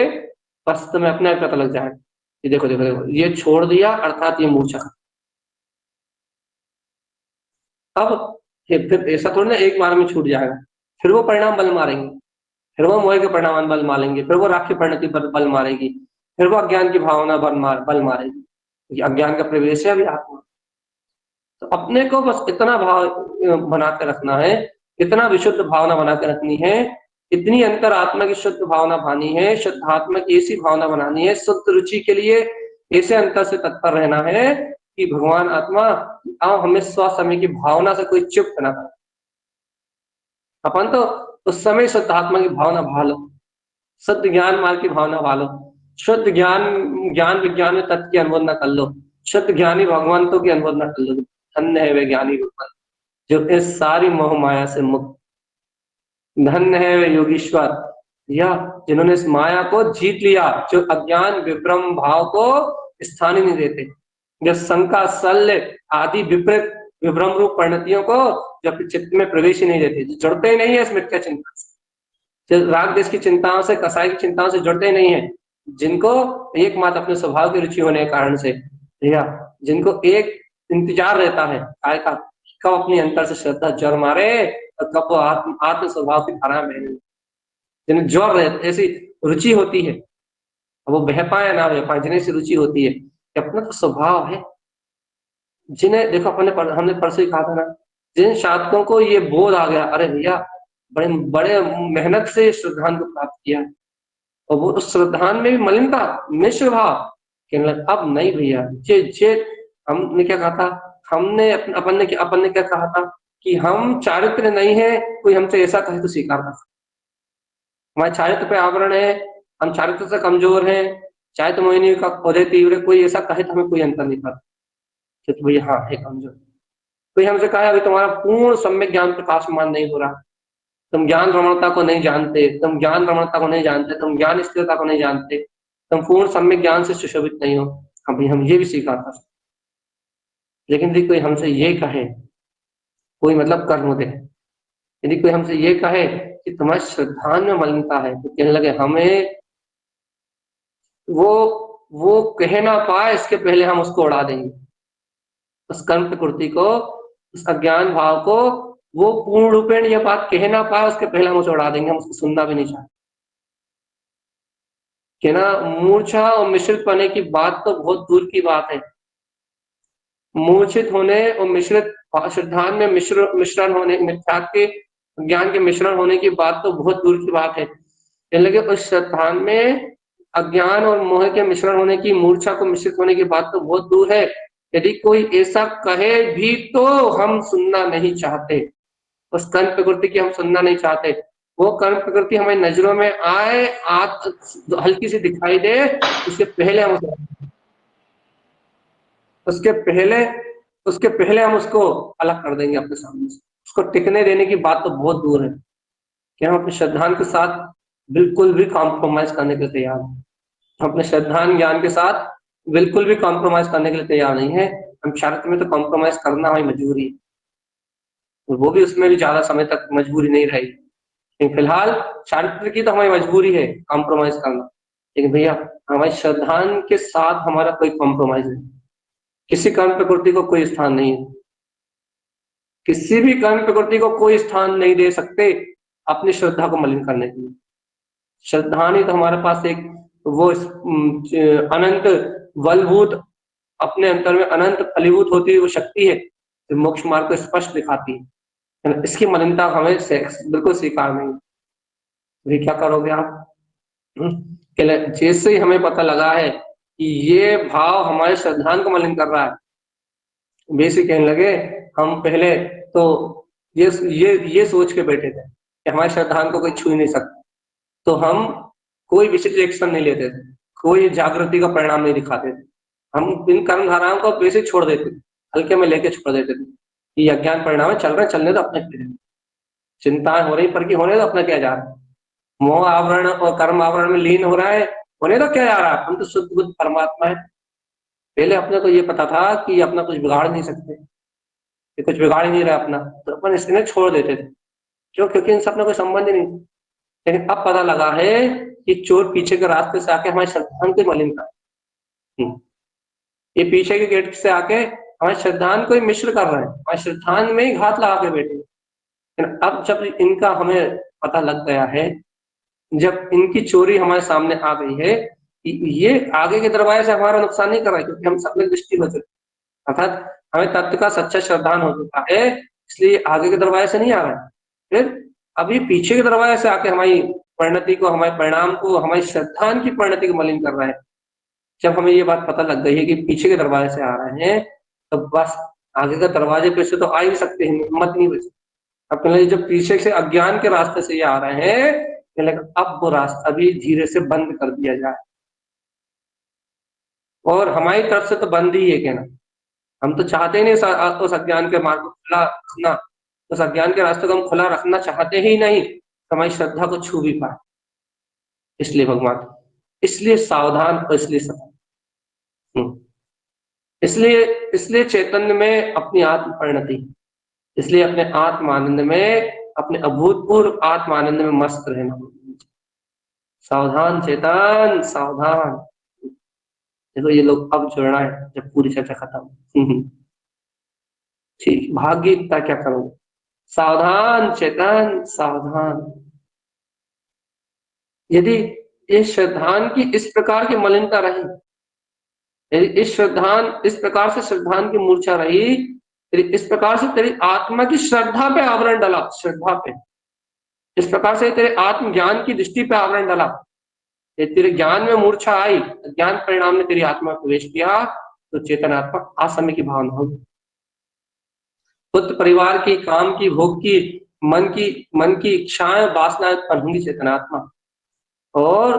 बस तुम्हें अपने आप पता लग जाएगा कि देखो देखो देखो, ये छोड़ दिया अर्थात ये मूर्छा। अब फिर ऐसा थोड़ी ना एक बार में छूट जाएगा, फिर वो परिणाम बल मारेंगे, फिर वो मोह के परिणाम बल मारेंगे, फिर वो राग की परिणति पर बल मारेगी, फिर वो अज्ञान की भावना बल मारेगी। ये अज्ञान का प्रवेश है अभी आत्मा। तो अपने को बस इतना भाव बना के रखना है, इतना विशुद्ध भावना बना के रखनी है, इतनी अंतर आत्मा की शुद्ध भावना भानी है, शुद्ध आत्मा की ऐसी भावना बनानी है, शुद्ध रुचि के लिए ऐसे अंतर से तत्पर रहना है कि भगवान आत्मा आओ हमें स्व समय की भावना से कोई चुप ना करे। अपन तो उस समय शुद्ध आत्मा की भावना भालो, शुद्ध ज्ञान मार्ग की भावना भालो, शुद्ध ज्ञान विज्ञान में तत्व की अनुमोदना कर लो, शुद्ध ज्ञानी भगवंतों की अनुमोदना कर लो। धन्य है वे ज्ञानी भगवान जो इस सारी मोह माया से मुक्त, धन्य है वे योगीश्वर या जिन्होंने इस माया को जीत लिया, जो अज्ञान विभ्रम भाव को स्थान ही नहीं देते, जो शंका शल्य आदि विपरीत विभ्रम रूप परिणतियों को जो अपने चित्त में प्रवेश ही नहीं देते, जो जुड़ते ही नहीं है इस मिथ्या चिंता से, जो राग देश की चिंताओं से, कसाई की चिंताओं से जुड़ते ही नहीं है, जिनको एकमात्र अपने स्वभाव की रुचि होने के कारण से, या जिनको एक इंतजार रहता है काय का, कब अपनी अंतर से श्रद्धा जड़ मारे और कब वो आत्म स्वभाव की धारा बहने, जिन्हें जोर रहती ऐसी रुचि होती है, अब वो बह पाए ना बह पाए, जिन्हें ऐसी रुचि होती है कि अपना तो स्वभाव है, जिन्हें देखो हमने परसों ही कहा था ना, जिन साधकों को ये बोध आ गया, अरे भैया बड़े बड़े मेहनत से श्रद्धान को प्राप्त किया, और वो उस श्रद्धान में भी मलिनता मिश्र भाव, कहने लगे अब नहीं भैया, जे जे हमने क्या कहा था, हमने अपन ने क्या कहा था कि हम चारित्र नहीं है, कोई हमसे ऐसा कहे तो स्वीकार कर, हमारे चारित्र पे आवरण है, हम चारित्र से कमजोर हैं, चाहे तो मोहिनी का पौधे तीव्र, कोई ऐसा कहे तो हमें कोई अंतर नहीं पड़ता कि भैया हाँ है कमजोर। कोई हमसे कहा अभी तुम्हारा पूर्ण सम्यक ज्ञान प्रकाशमान नहीं हो रहा, तुम ज्ञान रमणता को नहीं जानते, तुम ज्ञान रमणता को नहीं जानते, तुम ज्ञान स्थिरता को नहीं जानते, तुम पूर्ण सम्यक ज्ञान से सुशोभित नहीं हो, अभी हम ये भी सीखा था। लेकिन यदि कोई हमसे ये कहे, कोई मतलब कर्म दे, यदि कोई हमसे ये कहे कि तुम्हारी श्रद्धान में मलिनता है, तो कहने लगे हमें वो वो कह ना पाए इसके पहले हम उसको उड़ा देंगे, उस कर्म प्रकृति को, उस अज्ञान भाव को, वो पूर्ण रूपेण ये बात कह ना पाए उसके पहले हम उसे उड़ा देंगे, हम उसको सुनना भी नहीं चाहते। कि ना मूर्छा और मिश्रित होने की बात तो बहुत दूर की बात है, मूर्छित होने और मिश्रित श्रद्धान में मिश्रण होने, मिथ्या के ज्ञान के मिश्रण होने की बात तो बहुत दूर की बात है, लगे उस श्रद्धान में अज्ञान और मोह के मिश्रण होने की, मूर्छा को मिश्रित होने की बात तो बहुत दूर है। यदि कोई ऐसा कहे भी तो हम सुनना नहीं चाहते, उस कर्म प्रकृति की हम सुनना नहीं चाहते, वो कर्म प्रकृति हमारी नजरों में आए, हल्की सी दिखाई दे, उसके पहले हम उसके पहले हम उसको अलग कर देंगे अपने सामने से, उसको टिकने देने की बात तो बहुत दूर है कि हम अपने श्रद्धान के साथ बिल्कुल भी कॉम्प्रोमाइज करने के लिए तैयार हैं। हम अपने श्रद्धान ज्ञान के साथ बिल्कुल भी कॉम्प्रोमाइज करने के लिए तैयार नहीं है। हम चारित्र में तो कॉम्प्रोमाइज करना हमारी मजबूरी है, और वो भी उसमें भी ज्यादा समय तक मजबूरी नहीं रहेगी, लेकिन फिलहाल चारित्र की तो हमारी मजबूरी है कॉम्प्रोमाइज करना, लेकिन भैया हमारी श्रद्धान के साथ हमारा कोई कॉम्प्रोमाइज नहीं, किसी कर्म प्रकृति को कोई स्थान नहीं है, किसी भी कर्म प्रकृति को कोई स्थान नहीं दे सकते अपनी श्रद्धा को मलिन करने के लिए। श्रद्धा ही तो हमारे पास एक वो अनंत बलभूत, अपने अंतर में अनंत फलीभूत होती हुई वो शक्ति है जो मोक्ष मार्ग को स्पष्ट दिखाती है, इसकी मलिनता हमें बिल्कुल स्वीकार नहीं। भी क्या करोगे आप? जैसे ही हमें पता लगा है कि ये भाव हमारे श्रद्धान को मलिन कर रहा है, बेसिक कहने लगे हम पहले तो ये सोच के बैठे थे कि हमारे श्रद्धान को कोई छू ही नहीं सकता, तो हम कोई विशिष्ट एक्शन नहीं लेते थे, कोई जागृति का परिणाम नहीं दिखाते थे। हम इन कर्म धाराओं को वैसे ही छोड़ देते थे, हल्के में लेके छोड़ देते थे कि ये अज्ञान परिणाम है, चल रहे चलने दो, अपने चिंताएं हो रही पर की होने दो, अपना क्या जा रहा है, मोह आवरण और कर्म आवरण में लीन हो रहा है, होने दो, क्या जा रहा है, हम तो शुद्ध बुद्ध परमात्मा है। पहले अपने को ये पता था कि अपना कुछ बिगाड़ नहीं सकते, ये कुछ बिगाड़ ही नहीं रहा अपना, तो अपन इसने छोड़ देते थे। क्यों? क्योंकि इनसे अपना कोई संबंध ही नहीं था। लेकिन अब पता लगा है कि चोर पीछे के रास्ते से आके हमारी श्रद्धांत को मलिन कर, ये पीछे के गेट से आके हमारे श्रद्धांत को ही मिश्र कर रहे हैं, हमारे श्रद्धांत में ही घात लगा के बैठे। लेकिन अब जब इनका हमें पता लग गया है, जब इनकी चोरी हमारे सामने आ गई है, ये आगे के दरवाजे से हमारा नुकसान नहीं कर रहा है, क्योंकि हम सब में दृष्टि हो चुके, अर्थात हमें तत्व का सच्चा श्रद्धान हो चुका है, इसलिए आगे के दरवाजे से नहीं आ रहा है। फिर अभी पीछे के दरवाजे से आके हमारी परिणति को, हमारे परिणाम को, हमारी श्रद्धान की परिणति को मलिन कर रहा है। जब हमें ये बात पता लग गई है कि पीछे के दरवाजे से आ रहे हैं, तो बस आगे के दरवाजे पे से तो आ ही सकते हैं, हिम्मत नहीं बची। अब जब पीछे से अज्ञान के रास्ते से ये आ रहे हैं, अब वो रास्ता भी धीरे से बंद कर दिया जाए, और हमारी तरफ से तो बंद ही है कहना, हम तो चाहते ही नहीं उस अज्ञान के मार्ग को खुला रखना, उस अज्ञान के रास्ते को हम खुला रखना चाहते ही नहीं, हमारी श्रद्धा को छू भी पाए। इसलिए भगवान, इसलिए सावधान और इसलिए सतर्क, इसलिए इसलिए चैतन्य में अपनी आत्म परिणति, इसलिए अपने आत्मानंद में, अपने अभूतपूर्व आत्मानंद में मस्त रहना। सावधान चेतन, सावधान। देखो ये लोग अब जुड़ना है जब पूरी चर्चा खत्म। ठीक, भाग्य इतना क्या करोगे? सावधान चेतन, सावधान। यदि इस श्रद्धान की इस प्रकार की मलिनता रही, यदि इस प्रकार से श्रद्धान की मूर्छा रही, इस प्रकार से तेरी आत्मा की श्रद्धा पे आवरण डाला, श्रद्धा पे इस प्रकार से तेरे आत्म ज्ञान की दृष्टि पे आवरण डाला, तेरे ज्ञान में मूर्छा आई, ज्ञान परिणाम ने तेरी आत्मा में प्रवेश किया, तो चेतन आत्मा असमय की भावना होगी। पुत्र परिवार की, काम की, भोग की, मन की इच्छाएं, वासनाएं उत्पन्न होंगी चेतनात्मा, और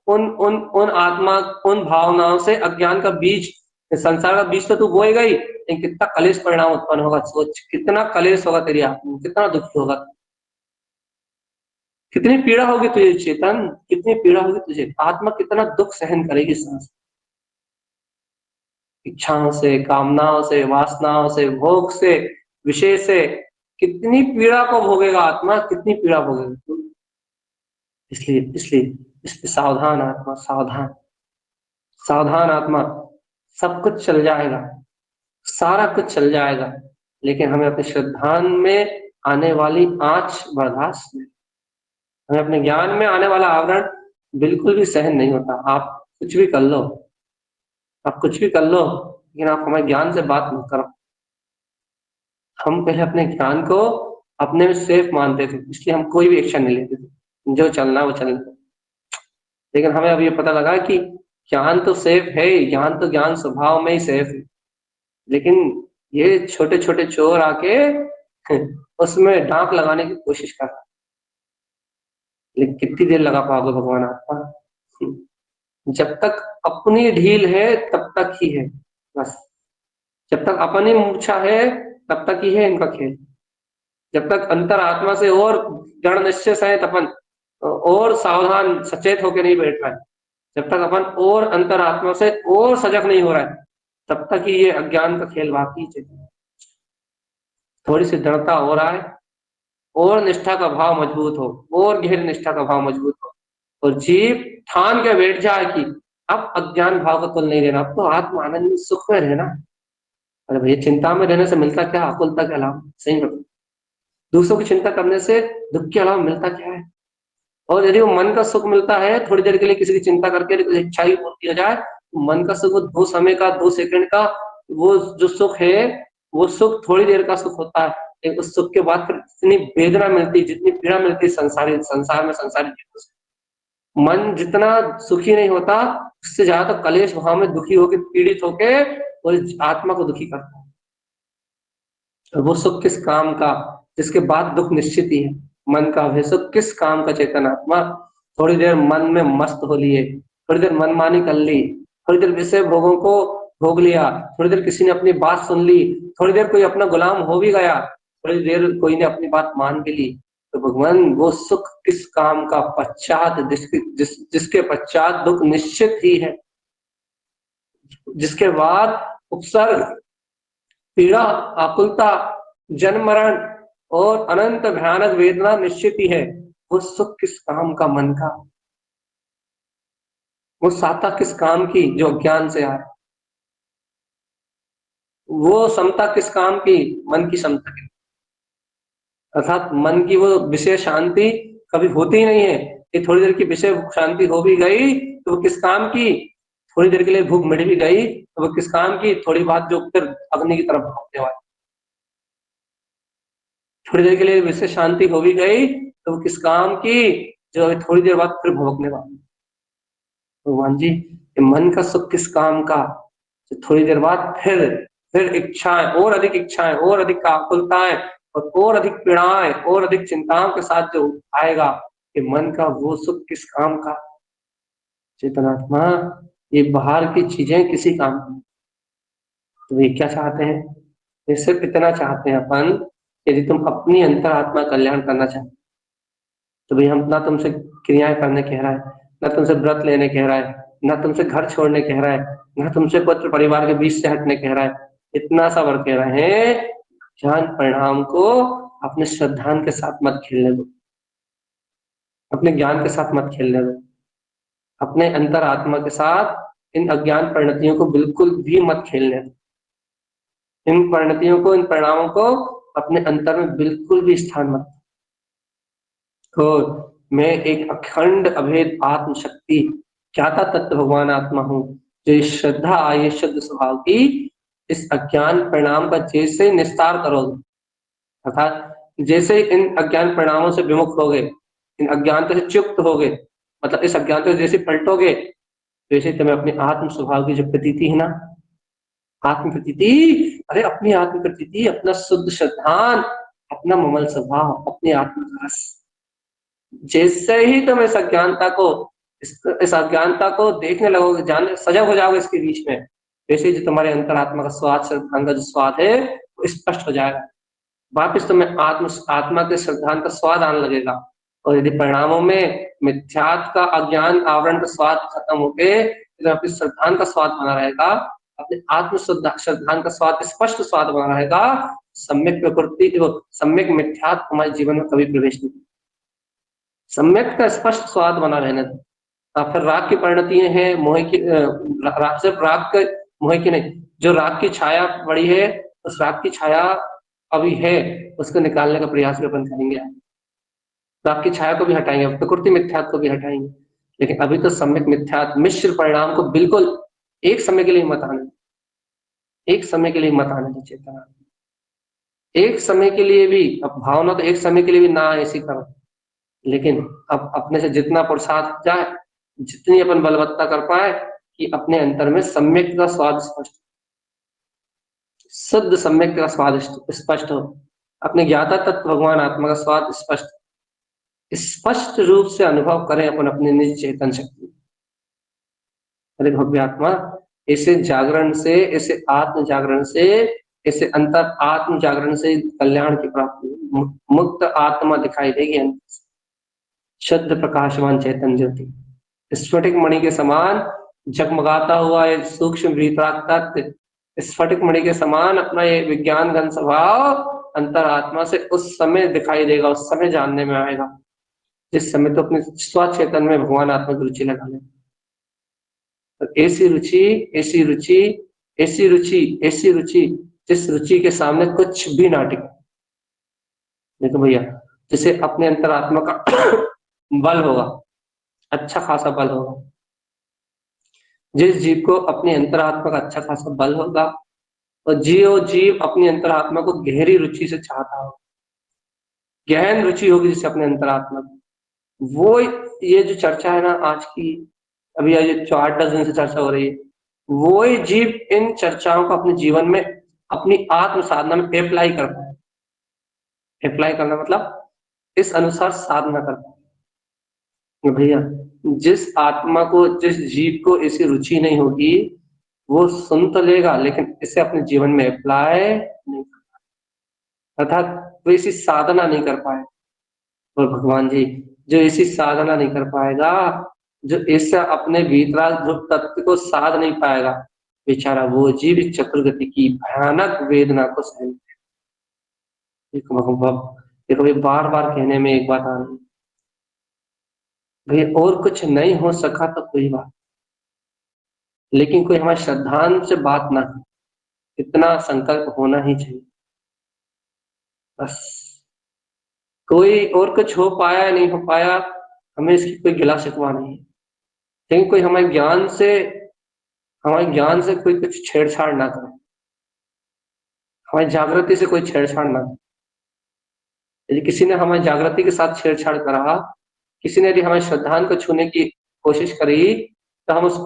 उन आत्मा, उन भावनाओं से अज्ञान का बीज, संसार का बीज तो तू बोएगा ही, लेकिन कितना कलेश परिणाम उत्पन्न होगा। सोच कितना कलेश होगा तेरी आत्मा में, कितना दुखी होगा, कितनी पीड़ा होगी तुझे चेतन, कितनी पीड़ा होगी तुझे, आत्मा कितना दुख सहन करेगी सांस, इच्छाओं से, कामनाओं से, वासनाओं से, भोग से, विषय से, कितनी पीड़ा को भोगेगा आत्मा, कितनी पीड़ा भोगेगा। इसलिए इसलिए सावधान आत्मा, सावधान, सावधान आत्मा। सब कुछ चल जाएगा, सारा कुछ चल जाएगा, लेकिन हमें अपने श्रद्धान में आने वाली आंच बर्दाश्त नहीं, हमें अपने ज्ञान में आने वाला आवरण बिल्कुल भी सहन नहीं होता। आप कुछ भी कर लो, आप कुछ भी कर लो, लेकिन आप हमारे ज्ञान से बात मत करो। हम पहले अपने ज्ञान को अपने में सेफ मानते थे, इसलिए हम कोई भी एक्शन नहीं लेते थे, जो चलना वो चलना। लेकिन हमें अब ये पता लगा कि ज्ञान तो सेफ है, ज्ञान तो ज्ञान स्वभाव में ही सेफ है, लेकिन ये छोटे छोटे चोर आके उसमें डांक लगाने की कोशिश कर रहा है। लेकिन कितनी देर लगा पाओगे भगवान आपका? जब तक अपनी ढील है तब तक ही है, बस जब तक अपनी मूर्छा है तब तक ही है इनका खेल। जब तक अंतर आत्मा से और दृढ़ निश्चय सहित अपन और सावधान सचेत होकर नहीं बैठ रहा है, जब तक अपन और अंतर आत्मा से और सजग नहीं हो रहा है, तब तक ही ये अज्ञान का खेल बाकी है। थोड़ी सी दृढ़ता हो रहा है, और निष्ठा का भाव मजबूत हो, और गहरी निष्ठा का भाव मजबूत हो, और जीव ठान के बैठ जाए कि अब अज्ञान भाव को तुल नहीं देना, अब तो आत्म आनंद में सुख में रहना। अरे भैया, चिंता में रहने से मिलता क्या? आकुलता के अलावा। सही बताओ, दूसरों की चिंता करने से दुख के अलावा मिलता क्या है? और यदि वो मन का सुख मिलता है, थोड़ी देर के लिए किसी की चिंता करके इच्छा ही पूर्ति हो जाए, तो मन का सुख वो 2 समय का, 2 सेकंड का, वो जो सुख है वो सुख थोड़ी देर का सुख होता है, लेकिन उस सुख के बाद फिर इतनी वेदना मिलती, जितनी पीड़ा मिलती संसार में संसारी चीजों से। मन जितना सुखी नहीं होता, उससे ज्यादा तो कलेश भाव में दुखी होकर, पीड़ित होकर, और आत्मा को दुखी करता है। वो सुख किस काम का जिसके बाद दुख निश्चित ही है? मन का वह सुख किस काम का चेतन आत्मा? थोड़ी देर मन में मस्त हो लिए, थोड़ी देर मनमानी कर ली, थोड़ी देर विषय भोगों को भोग लिया, थोड़ी देर किसी ने अपनी बात सुन ली, थोड़ी देर कोई अपना गुलाम हो भी गया, थोड़ी देर कोई ने अपनी बात मान भी ली, तो भगवान वो सुख किस काम का पश्चात जिसके पश्चात दुख निश्चित ही है, जिसके बाद उपसर्ग, पीड़ा, आकुलता, जन्म मरण और अनंत भयानक वेदना निश्चित ही है, वो सुख किस काम का मन का, वो साता किस काम की जो अज्ञान से आ रहा, वो समता किस काम की, मन की समता की, अर्थात मन की वो विषय शांति कभी होती ही नहीं है, कि थोड़ी देर की विषय शांति हो भी गई तो वो किस काम की, थोड़ी देर के लिए भूख मिट भी गई तो वो किस काम की, थोड़ी बात जो फिर अग्नि की तरफ भागने वाली, थोड़ी देर के लिए विषय शांति हो भी गई तो वो किस काम की, जो अभी थोड़ी देर बाद फिर भोगने वाली। भगवान जी मन का सुख किस काम का, जो थोड़ी देर बाद फिर इच्छाएं और अधिक इच्छाएं और अधिक आकुलताएं और अधिक पीड़ाएं और अधिक चिंताओं के साथ जो आएगा, कि मन का वो सुख किस काम का। चेतनात्मा ये बाहर की चीजें किसी काम की, तो ये क्या चाहते हैं, ये सिर्फ इतना चाहते हैं अपन, यदि तुम अपनी अंतरात्मा कल्याण करना चाहते तो भाई हम ना तुमसे क्रियाएं करने कह रहा है, ना तुमसे व्रत लेने कह रहा है, ना तुमसे घर छोड़ने कह रहा है, ना तुमसे पुत्र परिवार के बीच से हटने कह रहा है, इतना सा वर कह रहे हैं, ज्ञान परिणाम को अपने श्रद्धान के साथ मत खेलने दो, अपने ज्ञान के साथ मत खेलने दो, अपने अंतरात्मा के साथ इन अज्ञान परिणतियों को बिल्कुल भी मत खेलने दो, इन परिणतियों को, इन परिणामों को अपने अंतर में बिल्कुल भी स्थान मत। और मैं एक अखंड अभेद आत्म शक्ति ज्ञाता तत्व भगवान आत्मा हूँ, जो इस श्रद्धा आये शुद्ध स्वभाव की इस अज्ञान परिणाम का जैसे निस्तार करोगे, अर्थात जैसे इन अज्ञान परिणामों से विमुख हो गए, इन अज्ञानता से चुप्त हो गए, मतलब इस अज्ञानता से जैसे पलटोगे, वैसे तुम्हें अपने आत्म स्वभाव की जो प्रतीति है ना, आत्म प्रतीति, अरे अपनी आत्म प्रतीति, अपना शुद्ध श्रद्धान, अपना ममल स्वभाव, अपनी आत्म रस, जैसे ही तुम इस अज्ञानता को, इस अज्ञानता को देखने लगोगे, जानने सजग हो जाओगे इसके बीच में, वैसे जो तुम्हारे अंतरात्मा का स्वाद, श्रद्धान का जो स्वाद है वो स्पष्ट हो जाएगा, वापिस तुम्हें आत्मा के श्रद्धान का स्वाद आने लगेगा। और यदि परिणामों में मिथ्यात्व का अज्ञान आवरण का स्वाद खत्म होके तो अपने श्रद्धान का स्वाद बना रहेगा, अपने आत्म श्रद्धान का स्वाद, स्पष्ट स्वाद बना रहेगा, सम्यक प्रकृति, सम्यक मिथ्यात्व हमारे जीवन में कभी प्रवेश नहीं, सम्यक का स्पष्ट स्वाद बना रहने दो। फिर राग की परिणति है, मोह की, सिर्फ राग के मोह की नहीं, जो राग की छाया बड़ी है, उस राग की छाया अभी है, उसको निकालने का प्रयास भी अपन करेंगे, राग की छाया को भी हटाएंगे, प्रकृति मिथ्यात्व को भी हटाएंगे, लेकिन अभी तो सम्यक मिथ्यात्व मिश्र परिणाम को बिल्कुल एक समय के लिए मत आने, एक समय के लिए मत आने दो चेतना, एक समय के लिए भी, अब भावना तो एक समय के लिए भी ना ऐसी करो, लेकिन अब अपने से जितना पुरुषार्थ जाए, जितनी अपन बलवत्ता कर पाए, कि अपने अंतर में सम्यक का स्वाद स्पष्ट, शुद्ध सम्यक का स्वाद स्पष्ट हो, अपने ज्ञाता तत्व भगवान आत्मा का स्वाद स्पष्ट स्पष्ट रूप से अनुभव करें अपन अपने निज चेतन शक्ति। अरे भव्य आत्मा, ऐसे जागरण से, ऐसे आत्म जागरण से, ऐसे अंतर आत्म जागरण से कल्याण की प्राप्ति, मुक्त आत्मा दिखाई देगी, शुद्ध प्रकाशवान चैतन्य ज्योति, स्फटिक मणि के समान जगमगाता हुआ एक सूक्ष्म भीतराग तत्व, स्फटिक मणि के समान अपना ये विज्ञान घन स्वभाव अंतर आत्मा से उस समय दिखाई देगा, उस समय जानने में आएगा जिस समय तो अपने स्वचेतन में भगवान आत्मा की रुचि लगा ले। तो ऐसी रुचि, ऐसी रुचि, ऐसी रुचि, ऐसी रुचि, जिस रुचि के सामने कुछ भी ना टिके। देखो भैया, जिसे अपने अंतरात्मा का बल होगा, अच्छा खासा बल होगा, जिस जीव को अपनी अंतरात्मा का अच्छा खासा बल होगा, और जीव अपनी अंतरात्मा को गहरी रुचि से चाहता हो, गहन रुचि होगी जिसे अपने अंतरात्मा, वो ये जो चर्चा है ना आज की, अभी ये 8-10 दिन से चर्चा हो रही है, वो ही जीव इन चर्चाओं को अपने जीवन में, अपनी आत्म साधना में अप्लाई कर पाए। अप्लाई करना मतलब इस अनुसार साधना कर पाए, भैया जिस आत्मा को, जिस जीव को ऐसी रुचि नहीं होगी, वो सुन तो लेगा लेकिन इसे अपने जीवन में अप्लाई नहीं, अर्थात वो इसी साधना नहीं कर पाए। और भगवान जी जो इसी साधना नहीं कर पाएगा, जो इससे अपने भीतरा जो तत्व को साध नहीं पाएगा, बेचारा वो जीव इस चतुर्गति की भयानक वेदना को सहन। देखो ये बार बार कहने में एक बात आ रही है, भाई और कुछ नहीं हो सका तो कोई बात, लेकिन कोई हमारे श्रद्धांत से बात ना करे, इतना संकल्प होना ही चाहिए बस। कोई और कुछ हो पाया या नहीं हो पाया, हमें इसकी कोई गिला शिकवा नहीं है, लेकिन कोई हमारे ज्ञान से कोई कुछ छेड़छाड़ ना करे, हमारी जागृति से कोई छेड़छाड़ ना करे। यदि किसी ने हमारी जागृति के साथ छेड़छाड़ करा, किसी ने यदि हमारे श्रद्धांत को छूने की कोशिश करी, तो हम उस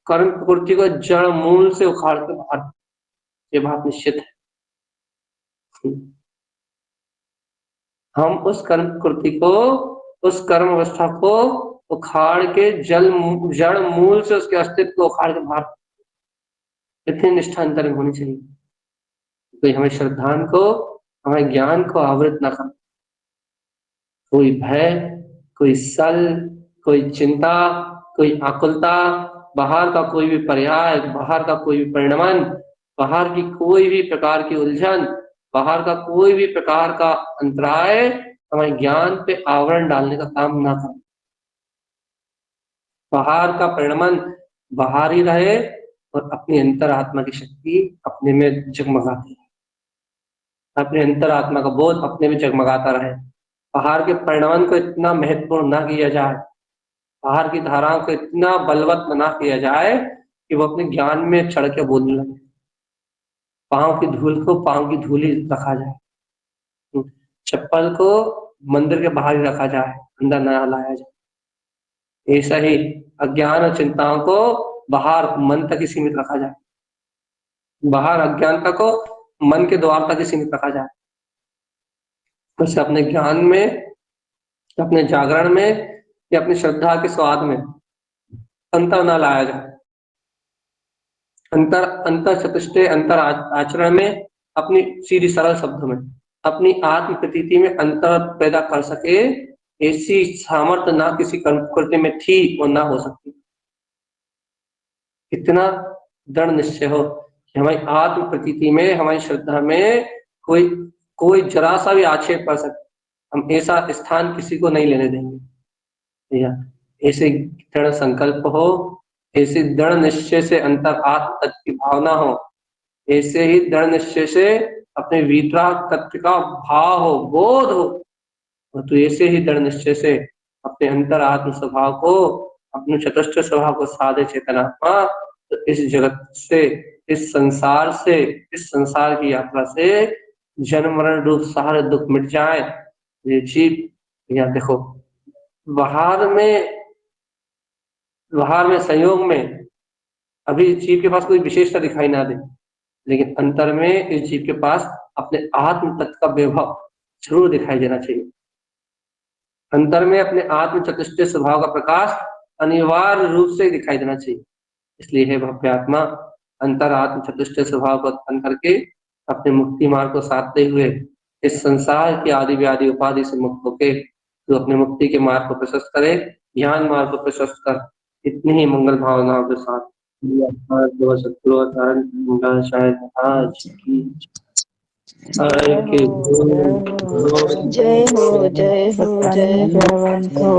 कर्म प्रवृत्ति को जड़ मूल से उखाड़ कर बाहर, ये बात निश्चित है। हम उस कर्म प्रवृत्ति को, उस कर्म अवस्था को उखाड़ के जड़ मूल से उसके अस्तित्व को उखाड़ के बाहर, इतनी निष्ठा अंतर में होनी चाहिए। कोई हमें श्रद्धांत को, हमारे ज्ञान को आवृत न कर, कोई भय, कोई सल, कोई चिंता, कोई आकुलता, बाहर का कोई भी पर्याय, बाहर का कोई भी परिणमन, बाहर की कोई भी प्रकार की उलझन, बाहर का कोई भी प्रकार का अंतराय हमारे ज्ञान पे आवरण डालने का काम ना करें। बाहर का परिणमन बाहर ही रहे और अपनी अंतरात्मा की शक्ति अपने में जगमगाती है, अपने अंतरात्मा का बोध अपने में जगमगाता रहे। बाहर के परिणमन को इतना महत्वपूर्ण ना किया जाए, बाहर की धाराओं को इतना बलवत ना किया जाए कि वो अपने ज्ञान में चढ़ के बोलने लगे। पांव की धूल को पांव की धूल ही रखा जाए, चप्पल को मंदिर के बाहर ही रखा जाए, अंदर न लाया जाए। ऐसा ही अज्ञान और चिंताओं को बाहर मन तक ही सीमित रखा जाए, बाहर अज्ञानता को मन के द्वार तक ही सीमित रखा जाए। उसे अपने ज्ञान में, अपने जागरण में या अपनी श्रद्धा के स्वाद में अंतर न लाया जाए। अंतर चतुष्टय अंतर आचरण में, अपनी सीधी सरल शब्दों में अपनी आत्म प्रतीति में अंतर पैदा कर सके, ऐसी सामर्थ्य ना किसी कर्म में थी और ना हो सकती। इतना दृढ़ निश्चय हो कि हमारी आत्म प्रतीति में, हमारी श्रद्धा में कोई जरा सा भी आक्षेप कर सके, हम ऐसा स्थान किसी को नहीं लेने देंगे। या ऐसे दृढ़ संकल्प हो, ऐसे दृढ़ निश्चय से अंतर आत्म तत्व की भावना हो, ऐसे ही दृढ़ निश्चय से अपने वीतराग तत्व का भाव हो, बोध हो, तो ऐसे ही दृढ़ निश्चय से अपने अंतर आत्म स्वभाव को, अपने चतुष्ट स्वभाव को साधे चेतनात्मा, तो इस जगत से, इस संसार से, इस संसार की यात्रा से जन्म मरण रूप सारे दुख मिट जाए। ये जीव या देखो बाहर में संयोग में अभी जीव के पास कोई विशेषता दिखाई ना दे, लेकिन अंतर में इस जीव के पास अपने आत्म तत्व का वैभव जरूर दिखाई देना चाहिए। अंतर में अपने आत्म चतुष्ट स्वभाव का प्रकाश अनिवार्य रूप से दिखाई देना चाहिए। इसलिए है भव्य आत्मा, अंतर आत्म चतुष्ट स्वभाव को उत्पन्न करके अपने मुक्ति मार्ग को साधते हुए इस संसार की आदि व्याधि उपाधि से मुक्त होके तो अपने मुक्ति के मार्ग को प्रशस्त करे, ज्ञान मार्ग को प्रशस्त कर, इतनी ही मंगल भावनाओं के साथ शायद आज की जय हो जय हो जय हो जय हो।